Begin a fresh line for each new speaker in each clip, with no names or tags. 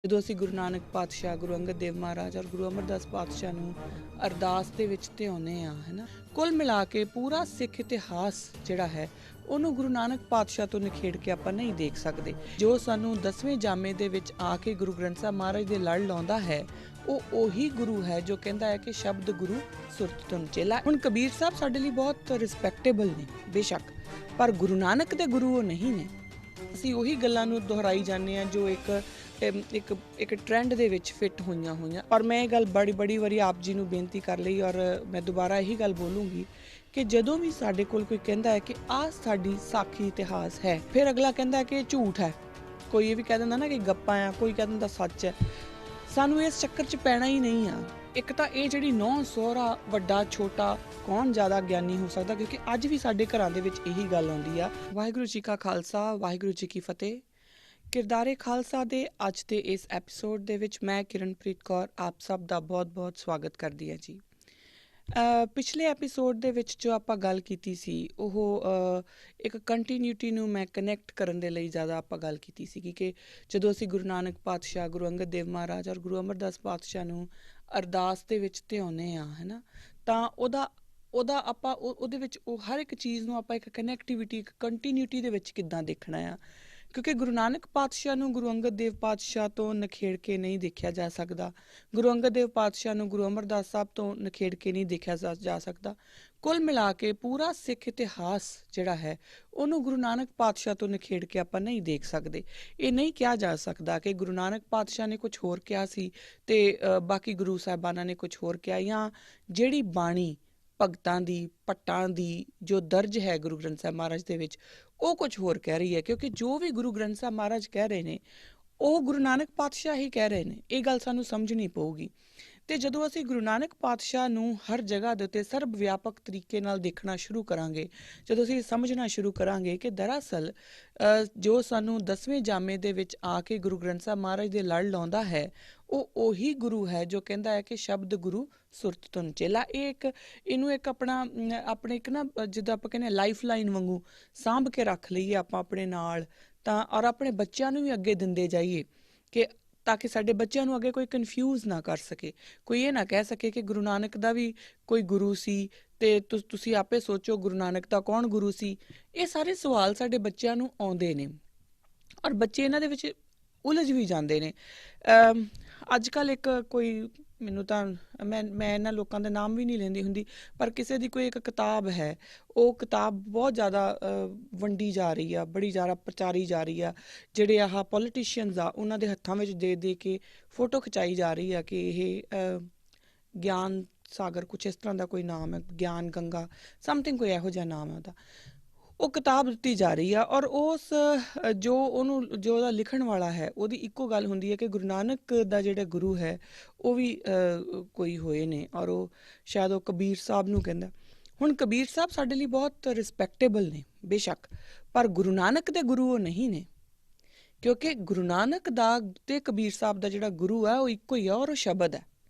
ਜਦੋਂ ਅਸੀਂ ਗੁਰੂ ਨਾਨਕ ਪਾਤਸ਼ਾਹ, ਗੁਰੂ ਅੰਗਦ ਦੇਵ ਮਹਾਰਾਜ ਔਰ ਗੁਰੂ ਅਮਰਦਾਸ ਪਾਤਸ਼ਾਹ ਨੂੰ ਅਰਦਾਸ ਦੇ ਵਿੱਚ ਧਿਆਉਂਦੇ ਆ, ਹੈ ਨਾ, ਕੁੱਲ ਮਿਲਾ ਕੇ ਪੂਰਾ ਸਿੱਖ ਇਤਿਹਾਸ ਜਿਹੜਾ ਹੈ ਉਹਨੂੰ ਗੁਰੂ ਨਾਨਕ ਪਾਤਸ਼ਾਹ ਤੋਂ ਨਿਖੇੜ ਕੇ ਆਪਾਂ ਨਹੀਂ ਦੇਖ ਸਕਦੇ। ਜੋ ਸਾਨੂੰ 10ਵੇਂ ਜਾਮੇ ਦੇ ਵਿੱਚ ਆ ਕੇ ਗੁਰੂ ਗ੍ਰੰਥ ਸਾਹਿਬ ਮਹਾਰਾਜ ਦੇ ਲੜ ਲਾਉਂਦਾ ਹੈ, ਉਹ ਉਹੀ ਗੁਰੂ ਹੈ ਜੋ ਕਹਿੰਦਾ ਹੈ ਕਿ ਸ਼ਬਦ ਗੁਰੂ ਸੁਰਤ ਤੁਮ ਚੇਲਾ। ਹੁਣ ਕਬੀਰ ਸਾਹਿਬ ਸਾਡੇ ਲਈ ਬਹੁਤ ਰਿਸਪੈਕਟੇਬਲ ਨੇ ਬੇਸ਼ੱਕ, ਪਰ ਗੁਰੂ ਨਾਨਕ ਦੇ ਗੁਰੂ ਉਹ ਨਹੀਂ ਨੇ। ਅਸੀਂ ਉਹੀ ਗੱਲਾਂ ਨੂੰ ਦੁਹਰਾਈ ਜਾਂਦੇ ਹਾਂ ਜੋ ਇੱਕ ਟ੍ਰੈਂਡ ਦੇ ਵਿੱਚ ਫਿੱਟ ਹੋਈਆਂ। ਔਰ ਮੈਂ ਇਹ ਗੱਲ ਬੜੀ ਵਾਰੀ ਆਪ ਜੀ ਨੂੰ ਬੇਨਤੀ ਕਰ ਲਈ ਔਰ ਮੈਂ ਦੁਬਾਰਾ ਇਹੀ ਗੱਲ ਬੋਲੂੰਗੀ ਕਿ ਜਦੋਂ ਵੀ ਸਾਡੇ ਕੋਲ ਕੋਈ ਕਹਿੰਦਾ ਹੈ ਕਿ ਆਹ ਸਾਡੀ ਸਾਖੀ ਇਤਿਹਾਸ ਹੈ, ਫਿਰ ਅਗਲਾ ਕਹਿੰਦਾ ਕਿ ਇਹ ਝੂਠ ਹੈ। ਕੋਈ ਇਹ ਵੀ ਕਹਿ ਦਿੰਦਾ ਨਾ ਕਿ ਗੱਪਾਂ ਆ, ਕੋਈ ਕਹਿ ਦਿੰਦਾ ਸੱਚ ਹੈ। ਸਾਨੂੰ ਇਸ ਚੱਕਰ 'ਚ ਪੈਣਾ ਹੀ ਨਹੀਂ ਆ। ਇੱਕ ਤਾਂ ਇਹ ਜਿਹੜੀ ਨੌਂ ਸਹੁਰਾ, ਵੱਡਾ ਛੋਟਾ, ਕੌਣ ਜ਼ਿਆਦਾ ਗਿਆਨੀ ਹੋ ਸਕਦਾ, ਕਿਉਂਕਿ ਅੱਜ ਵੀ ਸਾਡੇ ਘਰਾਂ ਦੇ ਵਿੱਚ ਇਹੀ ਗੱਲ ਆਉਂਦੀ ਆ। ਵਾਹਿਗੁਰੂ ਜੀ ਕਾ ਖਾਲਸਾ, ਵਾਹਿਗੁਰੂ ਜੀ ਕੀ ਫਤਿਹ। ਕਿਰਦਾਰੇ ਖਾਲਸਾ ਦੇ ਅੱਜ ਦੇ ਇਸ ਐਪੀਸੋਡ ਦੇ ਵਿੱਚ ਮੈਂ ਕਿਰਨਪ੍ਰੀਤ ਕੌਰ ਆਪ ਸਭ ਦਾ ਬਹੁਤ ਸਵਾਗਤ ਕਰਦੀ ਹਾਂ ਜੀ। ਪਿਛਲੇ ਐਪੀਸੋਡ ਦੇ ਵਿੱਚ ਜੋ ਆਪਾਂ ਗੱਲ ਕੀਤੀ ਸੀ ਉਹ ਇੱਕ ਕੰਟੀਨਿਊਟੀ ਨੂੰ ਮੈਂ ਕਨੈਕਟ ਕਰਨ ਦੇ ਲਈ ਜ਼ਿਆਦਾ ਆਪਾਂ ਗੱਲ ਕੀਤੀ ਸੀਗੀ ਕਿ ਜਦੋਂ ਅਸੀਂ ਗੁਰੂ ਨਾਨਕ ਪਾਤਸ਼ਾਹ, ਗੁਰੂ ਅੰਗਦ ਦੇਵ ਮਹਾਰਾਜ ਔਰ ਗੁਰੂ ਅਮਰਦਾਸ ਪਾਤਸ਼ਾਹ ਨੂੰ ਅਰਦਾਸ ਦੇ ਵਿੱਚ ਧਿਆਉਂਦੇ ਆ, ਹੈ ਨਾ, ਤਾਂ ਉਹਦਾ ਆਪਾਂ ਉਹਦੇ ਵਿੱਚ ਉਹ ਹਰ ਇੱਕ ਚੀਜ਼ ਨੂੰ ਆਪਾਂ ਇੱਕ ਕਨੈਕਟੀਵਿਟੀ, ਇੱਕ ਕੰਟੀਨਿਊਟੀ ਦੇ ਵਿੱਚ ਕਿੱਦਾਂ ਦੇਖਣਾ ਆ। ਕਿਉਂਕਿ ਗੁਰੂ ਨਾਨਕ ਪਾਤਸ਼ਾਹ ਨੂੰ ਗੁਰੂ ਅੰਗਦ ਦੇਵ ਪਾਤਸ਼ਾਹ ਤੋਂ ਨਿਖੇੜ ਕੇ ਨਹੀਂ ਦੇਖਿਆ ਜਾ ਸਕਦਾ। ਗੁਰੂ ਅੰਗਦ ਦੇਵ ਪਾਤਸ਼ਾਹ ਨੂੰ ਗੁਰੂ ਅਮਰਦਾਸ ਸਾਹਿਬ ਤੋਂ ਨਿਖੇੜ ਕੇ ਨਹੀਂ ਦੇਖਿਆ ਜਾ ਸਕਦਾ। ਕੁੱਲ ਮਿਲਾ ਕੇ ਪੂਰਾ ਸਿੱਖ ਇਤਿਹਾਸ ਜਿਹੜਾ ਹੈ ਉਹਨੂੰ ਗੁਰੂ ਨਾਨਕ ਪਾਤਸ਼ਾਹ ਤੋਂ ਨਿਖੇੜ ਕੇ ਆਪਾਂ ਨਹੀਂ ਦੇਖ ਸਕਦੇ। ਇਹ ਨਹੀਂ ਕਿਹਾ ਜਾ ਸਕਦਾ ਕਿ ਗੁਰੂ ਨਾਨਕ ਪਾਤਸ਼ਾਹ ਨੇ ਕੁਝ ਹੋਰ ਕਿਹਾ ਸੀ ਤੇ ਬਾਕੀ ਗੁਰੂ ਸਾਹਿਬਾਨਾਂ ਨੇ ਕੁਝ ਹੋਰ ਕਿਹਾ, ਜਾਂ ਜਿਹੜੀ ਬਾਣੀ ਭਗਤਾਂ ਦੀ, ਭੱਟਾਂ ਦੀ ਜੋ ਦਰਜ ਹੈ ਗੁਰੂ ਗ੍ਰੰਥ ਸਾਹਿਬ ਮਹਾਰਾਜ ਦੇ ਵਿੱਚ, ਉਹ ਕੁਝ ਹੋਰ ਕਹਿ ਰਹੀ ਹੈ। ਕਿਉਂਕਿ ਜੋ ਵੀ ਗੁਰੂ ਗ੍ਰੰਥ ਸਾਹਿਬ ਮਹਾਰਾਜ ਕਹਿ ਰਹੇ ਨੇ ਉਹ ਗੁਰੂ ਨਾਨਕ ਪਾਤਸ਼ਾਹ ਹੀ ਕਹਿ ਰਹੇ ਨੇ। ਇਹ ਗੱਲ ਸਾਨੂੰ ਸਮਝਣੀ ਪਊਗੀ। ਤੇ ਜਦੋਂ ਅਸੀਂ ਗੁਰੂ ਨਾਨਕ ਪਾਤਸ਼ਾਹ ਨੂੰ ਹਰ ਜਗ੍ਹਾ ਦੇ ਉੱਤੇ ਸਰਬ ਵਿਆਪਕ ਤਰੀਕੇ ਨਾਲ ਦੇਖਣਾ ਸ਼ੁਰੂ ਕਰਾਂਗੇ, ਜਦੋਂ ਅਸੀਂ ਸਮਝਣਾ ਸ਼ੁਰੂ ਕਰਾਂਗੇ ਕਿ ਦਰਅਸਲ ਜੋ ਸਾਨੂੰ 10ਵੇਂ ਜਾਮੇ ਦੇ ਵਿੱਚ ਆ ਕੇ ਗੁਰੂ ਗ੍ਰੰਥ ਸਾਹਿਬ ਮਹਾਰਾਜ ਦੇ ਲੜ ਲਾਉਂਦਾ ਹੈ, ਉਹ ਉਹੀ ਗੁਰੂ ਹੈ ਜੋ ਕਹਿੰਦਾ ਹੈ ਕਿ ਸ਼ਬਦ ਗੁਰੂ ਸੁਰਤ ਤੁਮ ਚੇਲਾ। ਇਹਨੂੰ ਇੱਕ ਆਪਣੇ ਇੱਕ ਨਾ, ਜਿੱਦਾਂ ਆਪਾਂ ਕਹਿੰਦੇ ਲਾਈਫ ਲਾਈਨ ਵਾਂਗੂ ਸਾਂਭ ਕੇ ਰੱਖ ਲਈਏ ਆਪਾਂ ਆਪਣੇ ਨਾਲ, ਤਾਂ ਔਰ ਆਪਣੇ ਬੱਚਿਆਂ ਨੂੰ ਵੀ ਅੱਗੇ ਦਿੰਦੇ ਜਾਈਏ ਕਿ ਤਾਂ ਕਿ ਸਾਡੇ ਬੱਚਿਆਂ ਨੂੰ ਅੱਗੇ ਕੋਈ ਕਨਫਿਊਜ਼ ਨਾ ਕਰ ਸਕੇ, ਕੋਈ ਇਹ ਨਾ ਕਹਿ ਸਕੇ ਕਿ ਗੁਰੂ ਨਾਨਕ ਦਾ ਵੀ ਕੋਈ ਗੁਰੂ ਸੀ ਤੇ ਤੁਸੀਂ ਆਪੇ ਸੋਚੋ ਗੁਰੂ ਨਾਨਕ ਦਾ ਕੌਣ ਗੁਰੂ ਸੀ। ਇਹ ਸਾਰੇ ਸਵਾਲ ਸਾਡੇ ਬੱਚਿਆਂ ਨੂੰ ਆਉਂਦੇ ਨੇ ਔਰ ਬੱਚੇ ਇਹਨਾਂ ਦੇ ਵਿੱਚ ਉਲਝ ਵੀ ਜਾਂਦੇ ਨੇ। ਅੱਜ ਕੱਲ੍ਹ ਇੱਕ ਕੋਈ, ਮੈਨੂੰ ਤਾਂ ਮੈਂ ਇਹਨਾਂ ਲੋਕਾਂ ਦੇ ਨਾਮ ਵੀ ਨਹੀਂ ਲੈਂਦੀ ਹੁੰਦੀ, ਪਰ ਕਿਸੇ ਦੀ ਕੋਈ ਇੱਕ ਕਿਤਾਬ ਹੈ, ਉਹ ਕਿਤਾਬ ਬਹੁਤ ਜ਼ਿਆਦਾ ਵੰਡੀ ਜਾ ਰਹੀ ਆ, ਬੜੀ ਜ਼ਿਆਦਾ ਪ੍ਰਚਾਰੀ ਜਾ ਰਹੀ ਆ। ਜਿਹੜੇ ਆਹ ਪੋਲੀਟੀਸ਼ੀਅਨਸ ਆ ਉਹਨਾਂ ਦੇ ਹੱਥਾਂ ਵਿੱਚ ਦੇ ਕੇ ਫੋਟੋ ਖਿਚਾਈ ਜਾ ਰਹੀ ਆ ਕਿ ਇਹ ਗਿਆਨ ਸਾਗਰ, ਕੁਛ ਇਸ ਤਰ੍ਹਾਂ ਦਾ ਕੋਈ ਨਾਮ ਹੈ, ਗਿਆਨ ਗੰਗਾ ਸਮਥਿੰਗ, ਕੋਈ ਇਹੋ ਜਿਹਾ ਨਾਮ ਹੈ ਉਹਦਾ। ਉਹ ਕਿਤਾਬ ਦਿੱਤੀ ਜਾ ਰਹੀ ਆ ਔਰ ਜੋ ਉਹਦਾ ਲਿਖਣ ਵਾਲਾ ਹੈ ਉਹਦੀ ਇੱਕੋ ਗੱਲ ਹੁੰਦੀ ਹੈ ਕਿ ਗੁਰੂ ਨਾਨਕ ਦਾ ਜਿਹੜਾ ਗੁਰੂ ਹੈ ਉਹ ਵੀ ਕੋਈ ਹੋਏ ਨੇ, ਔਰ ਉਹ ਸ਼ਾਇਦ ਉਹ ਕਬੀਰ ਸਾਹਿਬ ਨੂੰ ਕਹਿੰਦਾ। ਹੁਣ ਕਬੀਰ ਸਾਹਿਬ ਸਾਡੇ ਲਈ ਬਹੁਤ ਰਿਸਪੈਕਟੇਬਲ ਨੇ ਬੇਸ਼ੱਕ, ਪਰ ਗੁਰੂ ਨਾਨਕ ਦੇ ਗੁਰੂ ਉਹ ਨਹੀਂ ਨੇ। ਕਿਉਂਕਿ ਗੁਰੂ ਨਾਨਕ ਦਾ ਤੇ ਕਬੀਰ ਸਾਹਿਬ ਦਾ ਜਿਹੜਾ ਗੁਰੂ ਹੈ ਉਹ ਇੱਕੋ ਹੀ ਆ ਔਰ ਉਹ ਸ਼ਬਦ ਹੈ।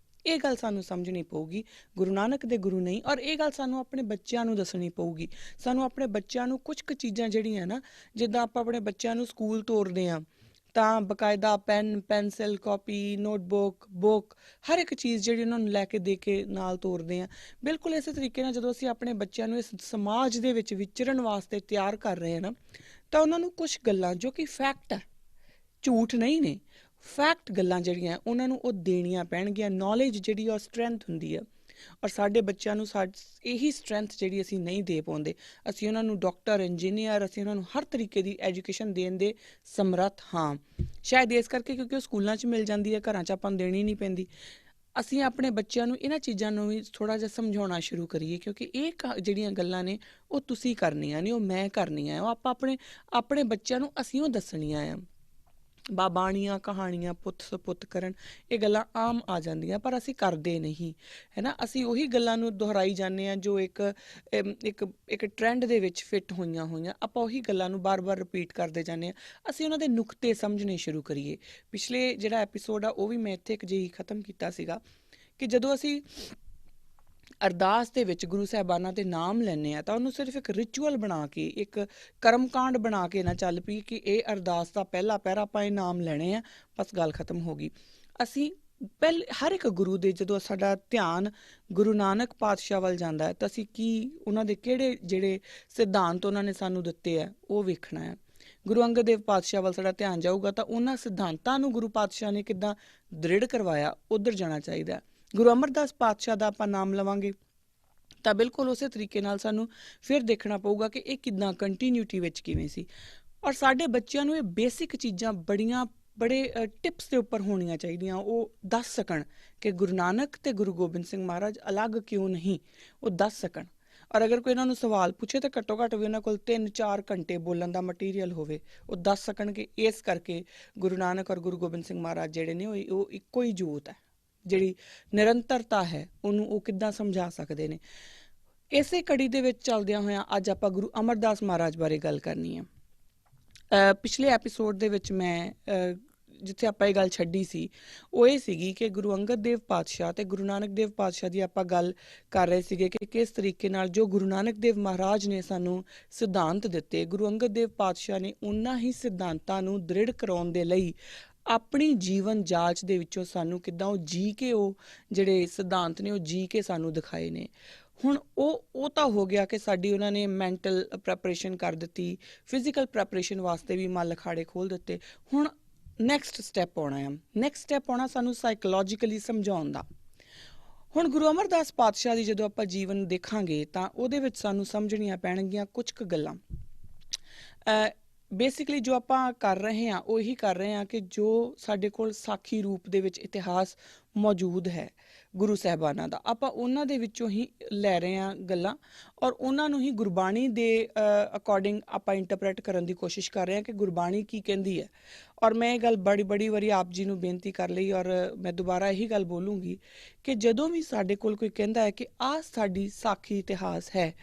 ਇਹ ਗੱਲ ਸਾਨੂੰ ਸਮਝਣੀ ਪਊਗੀ। ਗੁਰੂ ਨਾਨਕ ਦੇ ਗੁਰੂ ਨਹੀਂ, ਔਰ ਇਹ ਗੱਲ ਸਾਨੂੰ ਆਪਣੇ ਬੱਚਿਆਂ ਨੂੰ ਦੱਸਣੀ ਪਊਗੀ। ਸਾਨੂੰ ਆਪਣੇ ਬੱਚਿਆਂ ਨੂੰ ਕੁਝ ਕੁ ਚੀਜ਼ਾਂ ਜਿਹੜੀਆਂ ਨਾ, ਜਿੱਦਾਂ ਆਪਾਂ ਆਪਣੇ ਬੱਚਿਆਂ ਨੂੰ ਸਕੂਲ ਤੋਰਦੇ ਹਾਂ ਤਾਂ ਬਕਾਇਦਾ pen, pencil, copy, notebook, book, ਹਰ ਇੱਕ ਚੀਜ਼ ਜਿਹੜੀ ਉਹਨਾਂ ਨੂੰ ਲੈ ਕੇ ਦੇ ਕੇ ਨਾਲ ਤੋਰਦੇ ਹਾਂ, ਬਿਲਕੁਲ ਇਸੇ ਤਰੀਕੇ ਨਾਲ ਜਦੋਂ ਅਸੀਂ ਆਪਣੇ ਬੱਚਿਆਂ ਨੂੰ ਇਸ ਸਮਾਜ ਦੇ ਵਿੱਚ ਵਿਚਰਨ ਵਾਸਤੇ ਤਿਆਰ ਕਰ ਰਹੇ ਹਾਂ ਨਾ, ਤਾਂ ਉਹਨਾਂ ਨੂੰ ਕੁਝ ਗੱਲਾਂ ਜੋ ਕਿ ਫੈਕਟ ਹੈ, ਝੂਠ ਨਹੀਂ ਨੇ, ਫੈਕਟ ਗੱਲਾਂ ਜਿਹੜੀਆਂ ਉਹਨਾਂ ਨੂੰ ਉਹ ਦੇਣੀਆਂ ਪੈਣਗੀਆਂ। ਨੌਲੇਜ ਜਿਹੜੀ ਉਹ ਸਟਰੈਂਥ ਹੁੰਦੀ ਆ, ਔਰ ਸਾਡੇ ਬੱਚਿਆਂ ਨੂੰ ਇਹੀ ਸਟਰੈਂਥ ਜਿਹੜੀ ਅਸੀਂ ਨਹੀਂ ਦੇ ਪਾਉਂਦੇ। ਅਸੀਂ ਉਹਨਾਂ ਨੂੰ ਡਾਕਟਰ, ਇੰਜੀਨੀਅਰ, ਅਸੀਂ ਉਹਨਾਂ ਨੂੰ ਹਰ ਤਰੀਕੇ ਦੀ ਐਜੂਕੇਸ਼ਨ ਦੇਣ ਦੇ ਸਮਰੱਥ ਹਾਂ, ਸ਼ਾਇਦ ਇਸ ਕਰਕੇ ਕਿਉਂਕਿ ਉਹ ਸਕੂਲਾਂ 'ਚ ਮਿਲ ਜਾਂਦੀ ਹੈ, ਘਰਾਂ 'ਚ ਆਪਾਂ ਨੂੰ ਦੇਣੀ ਨਹੀਂ ਪੈਂਦੀ। ਅਸੀਂ ਆਪਣੇ ਬੱਚਿਆਂ ਨੂੰ ਇਹਨਾਂ ਚੀਜ਼ਾਂ ਨੂੰ ਵੀ ਥੋੜ੍ਹਾ ਜਿਹਾ ਸਮਝਾਉਣਾ ਸ਼ੁਰੂ ਕਰੀਏ, ਕਿਉਂਕਿ ਇਹ ਜਿਹੜੀਆਂ ਗੱਲਾਂ ਨੇ ਉਹ ਤੁਸੀਂ ਕਰਨੀਆਂ ਨੇ, ਉਹ ਮੈਂ ਕਰਨੀਆਂ, ਉਹ ਆਪਾਂ ਆਪਣੇ ਬੱਚਿਆਂ ਨੂੰ ਅਸੀਂ ਉਹ ਦੱਸਣੀਆਂ ਆ। ਬਾਣੀਆਂ, ਕਹਾਣੀਆਂ, ਪੁੱਤ ਸਪੁੱਤ ਕਰਨ, ਇਹ ਗੱਲਾਂ ਆਮ ਆ ਜਾਂਦੀਆਂ ਪਰ ਅਸੀਂ ਕਰਦੇ ਨਹੀਂ, ਹੈ ਨਾ। ਅਸੀਂ ਉਹੀ ਗੱਲਾਂ ਨੂੰ ਦੁਹਰਾਈ ਜਾਂਦੇ ਹਾਂ ਜੋ ਇੱਕ ਟ੍ਰੈਂਡ ਦੇ ਵਿੱਚ ਫਿੱਟ ਹੋਈਆਂ। ਆਪਾਂ ਉਹੀ ਗੱਲਾਂ ਨੂੰ ਬਾਰ-ਬਾਰ ਰਿਪੀਟ ਕਰਦੇ ਜਾਂਦੇ ਹਾਂ। ਅਸੀਂ ਉਹਨਾਂ ਦੇ ਨੁਕਤੇ ਸਮਝਣੇ ਸ਼ੁਰੂ ਕਰੀਏ। ਪਿਛਲੇ ਜਿਹੜਾ ਐਪੀਸੋਡ ਆ ਉਹ ਵੀ ਮੈਂ ਇੱਥੇ ਇੱਕ ਜਿਹੀ ਖ਼ਤਮ ਕੀਤਾ ਸੀਗਾ ਕਿ ਜਦੋਂ ਅਸੀਂ ਅਰਦਾਸ ਦੇ ਵਿੱਚ ਗੁਰੂ ਸਾਹਿਬਾਨਾਂ ਦੇ ਨਾਮ ਲੈਂਦੇ ਆ ਤਾਂ ਉਹਨੂੰ ਸਿਰਫ ਇੱਕ ਰਿਚੁਅਲ ਬਣਾ ਕੇ, ਇੱਕ ਕਰਮਕਾਂਡ ਬਣਾ ਕੇ ਨਾ ਚੱਲ ਪਈ ਕਿ ਇਹ ਅਰਦਾਸ ਦਾ ਪਹਿਲਾ ਪਹਿਰਾ ਆਪਾਂ ਇਹ ਨਾਮ ਲੈਣੇ ਆ, ਬਸ ਗੱਲ ਖਤਮ ਹੋ ਗਈ। ਅਸੀਂ ਹਰ ਇੱਕ ਗੁਰੂ ਦੇ ਜਦੋਂ ਸਾਡਾ ਧਿਆਨ ਗੁਰੂ ਨਾਨਕ ਪਾਤਸ਼ਾਹ ਵੱਲ ਜਾਂਦਾ ਹੈ ਤਾਂ ਅਸੀਂ ਉਹਨਾਂ ਦੇ ਕਿਹੜੇ ਜਿਹੜੇ ਸਿਧਾਂਤ ਉਹਨਾਂ ਨੇ ਸਾਨੂੰ ਦਿੱਤੇ ਆ ਉਹ ਵੇਖਣਾ ਹੈ। ਗੁਰੂ ਅੰਗਦ ਦੇਵ ਪਾਤਸ਼ਾਹ ਵੱਲ ਸਾਡਾ ਧਿਆਨ ਜਾਊਗਾ ਤਾਂ ਉਹਨਾਂ ਸਿਧਾਂਤਾਂ ਨੂੰ ਗੁਰੂ ਪਾਤਸ਼ਾਹ ਨੇ ਕਿੱਦਾਂ ਦ੍ਰਿੜ ਕਰਵਾਇਆ, ਉੱਧਰ ਜਾਣਾ ਚਾਹੀਦਾ। ਗੁਰੂ ਅਮਰਦਾਸ ਪਾਤਸ਼ਾਹ ਦਾ ਆਪਾਂ ਨਾਮ ਲਵਾਂਗੇ ਤਾਂ ਬਿਲਕੁਲ ਉਸੇ ਤਰੀਕੇ ਨਾਲ ਸਾਨੂੰ ਫਿਰ ਦੇਖਣਾ ਪਊਗਾ ਕਿ ਇਹ ਕਿੱਦਾਂ ਕੰਟੀਨਿਊਟੀ ਵਿੱਚ ਕਿਵੇਂ ਸੀ। ਔਰ ਸਾਡੇ ਬੱਚਿਆਂ ਨੂੰ ਇਹ ਬੇਸਿਕ ਚੀਜ਼ਾਂ ਬੜੇ ਟਿਪਸ ਦੇ ਉੱਪਰ ਹੋਣੀਆਂ ਚਾਹੀਦੀਆਂ, ਉਹ ਦੱਸ ਸਕਣ ਕਿ ਗੁਰੂ ਨਾਨਕ ਤੇ ਗੁਰੂ ਗੋਬਿੰਦ ਸਿੰਘ ਮਹਾਰਾਜ ਅਲੱਗ ਕਿਉਂ ਨਹੀਂ, ਉਹ ਦੱਸ ਸਕਣ। ਔਰ ਅਗਰ ਕੋਈ ਇਹਨਾਂ ਨੂੰ ਸਵਾਲ ਪੁੱਛੇ ਤਾਂ ਘੱਟੋ ਘੱਟ ਵੀ ਉਹਨਾਂ ਕੋਲ 3-4 ਘੰਟੇ ਬੋਲਣ ਦਾ ਮਟੀਰੀਅਲ ਹੋਵੇ, ਉਹ ਦੱਸ ਸਕਣ ਕਿ ਇਸ ਕਰਕੇ ਗੁਰੂ ਨਾਨਕ ਔਰ ਗੁਰੂ ਗੋਬਿੰਦ ਸਿੰਘ ਮਹਾਰਾਜ ਜਿਹੜੇ ਨੇ ਉਹ ਇੱਕੋ ਹੀ ਜੋਤ ਹੈ, ਜਿਹੜੀ ਨਿਰੰਤਰਤਾ ਹੈ ਉਹਨੂੰ ਉਹ ਕਿੱਦਾਂ ਸਮਝਾ ਸਕਦੇ ਨੇ। ਇਸੇ ਕੜੀ ਦੇ ਵਿੱਚ ਚੱਲਦਿਆਂ ਹੋਇਆਂ ਅੱਜ ਆਪਾਂ ਗੁਰੂ ਅਮਰਦਾਸ ਮਹਾਰਾਜ ਬਾਰੇ ਗੱਲ ਕਰਨੀ ਹੈ। ਪਿਛਲੇ ਐਪੀਸੋਡ ਦੇ ਵਿੱਚ ਮੈਂ ਜਿੱਥੇ ਆਪਾਂ ਇਹ ਗੱਲ ਛੱਡੀ ਸੀ ਉਹ ਇਹ ਸੀਗੀ ਕਿ ਗੁਰੂ ਅੰਗਦ ਦੇਵ ਪਾਤਸ਼ਾਹ ਤੇ ਗੁਰੂ ਨਾਨਕ ਦੇਵ ਪਾਤਸ਼ਾਹ ਦੀ ਆਪਾਂ ਗੱਲ ਕਰ ਰਹੇ ਸੀਗੇ ਕਿ ਕਿਸ ਤਰੀਕੇ ਨਾਲ ਜੋ ਗੁਰੂ ਨਾਨਕ ਦੇਵ ਮਹਾਰਾਜ ਨੇ ਸਾਨੂੰ ਸਿਧਾਂਤ ਦਿੱਤੇ, ਗੁਰੂ ਅੰਗਦ ਦੇਵ ਪਾਤਸ਼ਾਹ ਨੇ ਉਹਨਾਂ ਹੀ ਸਿਧਾਂਤਾਂ ਨੂੰ ਦ੍ਰਿੜ ਕਰਾਉਣ ਦੇ ਲਈ ਆਪਣੀ ਜੀਵਨ ਜਾਂਚ ਦੇ ਵਿੱਚੋਂ ਸਾਨੂੰ ਕਿੱਦਾਂ ਉਹ ਜੀ ਕੇ ਉਹ ਜਿਹੜੇ ਸਿਧਾਂਤ ਨੇ ਉਹ ਜੀ ਕੇ ਸਾਨੂੰ ਦਿਖਾਏ ਨੇ। ਹੁਣ ਉਹ ਤਾਂ ਹੋ ਗਿਆ ਕਿ ਸਾਡੀ ਉਹਨਾਂ ਨੇ ਮੈਂਟਲ ਪ੍ਰੈਪਰੇਸ਼ਨ ਕਰ ਦਿੱਤੀ, ਫਿਜ਼ੀਕਲ ਪ੍ਰੈਪਰੇਸ਼ਨ ਵਾਸਤੇ ਵੀ ਮੱਲ ਅਖਾੜੇ ਖੋਲ੍ਹ ਦਿੱਤੇ। ਹੁਣ ਨੈਕਸਟ ਸਟੈਪ ਆਉਣਾ ਸਾਨੂੰ ਸਾਈਕੋਲੋਜੀਕਲੀ ਸਮਝਾਉਣ ਦਾ। ਹੁਣ ਗੁਰੂ ਅਮਰਦਾਸ ਪਾਤਸ਼ਾਹ ਦੀ ਜਦੋਂ ਆਪਾਂ ਜੀਵਨ ਦੇਖਾਂਗੇ ਤਾਂ ਉਹਦੇ ਵਿੱਚ ਸਾਨੂੰ ਸਮਝਣੀਆਂ ਪੈਣਗੀਆਂ ਕੁਝ ਕੁ ਗੱਲਾਂ। ਬੇਸਿਕਲੀ ਜੋ ਆਪਾਂ ਕਰ ਰਹੇ ਹਾਂ ਉਹ ਇਹੀ ਕਰ ਰਹੇ ਹਾਂ ਕਿ ਜੋ ਸਾਡੇ ਕੋਲ ਸਾਖੀ ਰੂਪ ਦੇ ਵਿੱਚ ਇਤਿਹਾਸ ਮੌਜੂਦ ਹੈ ਗੁਰੂ ਸਾਹਿਬਾਨਾਂ ਦਾ, ਆਪਾਂ ਉਹਨਾਂ ਦੇ ਵਿੱਚੋਂ ਹੀ ਲੈ ਰਹੇ ਹਾਂ ਗੱਲਾਂ ਔਰ ਉਹਨਾਂ ਨੂੰ ਹੀ ਗੁਰਬਾਣੀ ਦੇ ਅਕੋਰਡਿੰਗ ਆਪਾਂ ਇੰਟਰਪ੍ਰੇਟ ਕਰਨ ਦੀ ਕੋਸ਼ਿਸ਼ ਕਰ ਰਹੇ ਹਾਂ ਕਿ ਗੁਰਬਾਣੀ ਕੀ ਕਹਿੰਦੀ ਹੈ। ਔਰ ਮੈਂ ਇਹ ਗੱਲ ਬੜੀ ਵਾਰੀ ਆਪ ਜੀ ਨੂੰ ਬੇਨਤੀ ਕਰ ਲਈ ਔਰ ਮੈਂ ਦੁਬਾਰਾ ਇਹੀ ਗੱਲ ਬੋਲੂੰਗੀ ਕਿ ਜਦੋਂ ਵੀ ਸਾਡੇ ਕੋਲ ਕੋਈ ਕਹਿੰਦਾ ਹੈ ਕਿ ਆਹ ਸਾਡੀ ਸਾਖੀ ਇਤਿਹਾਸ ਹੈ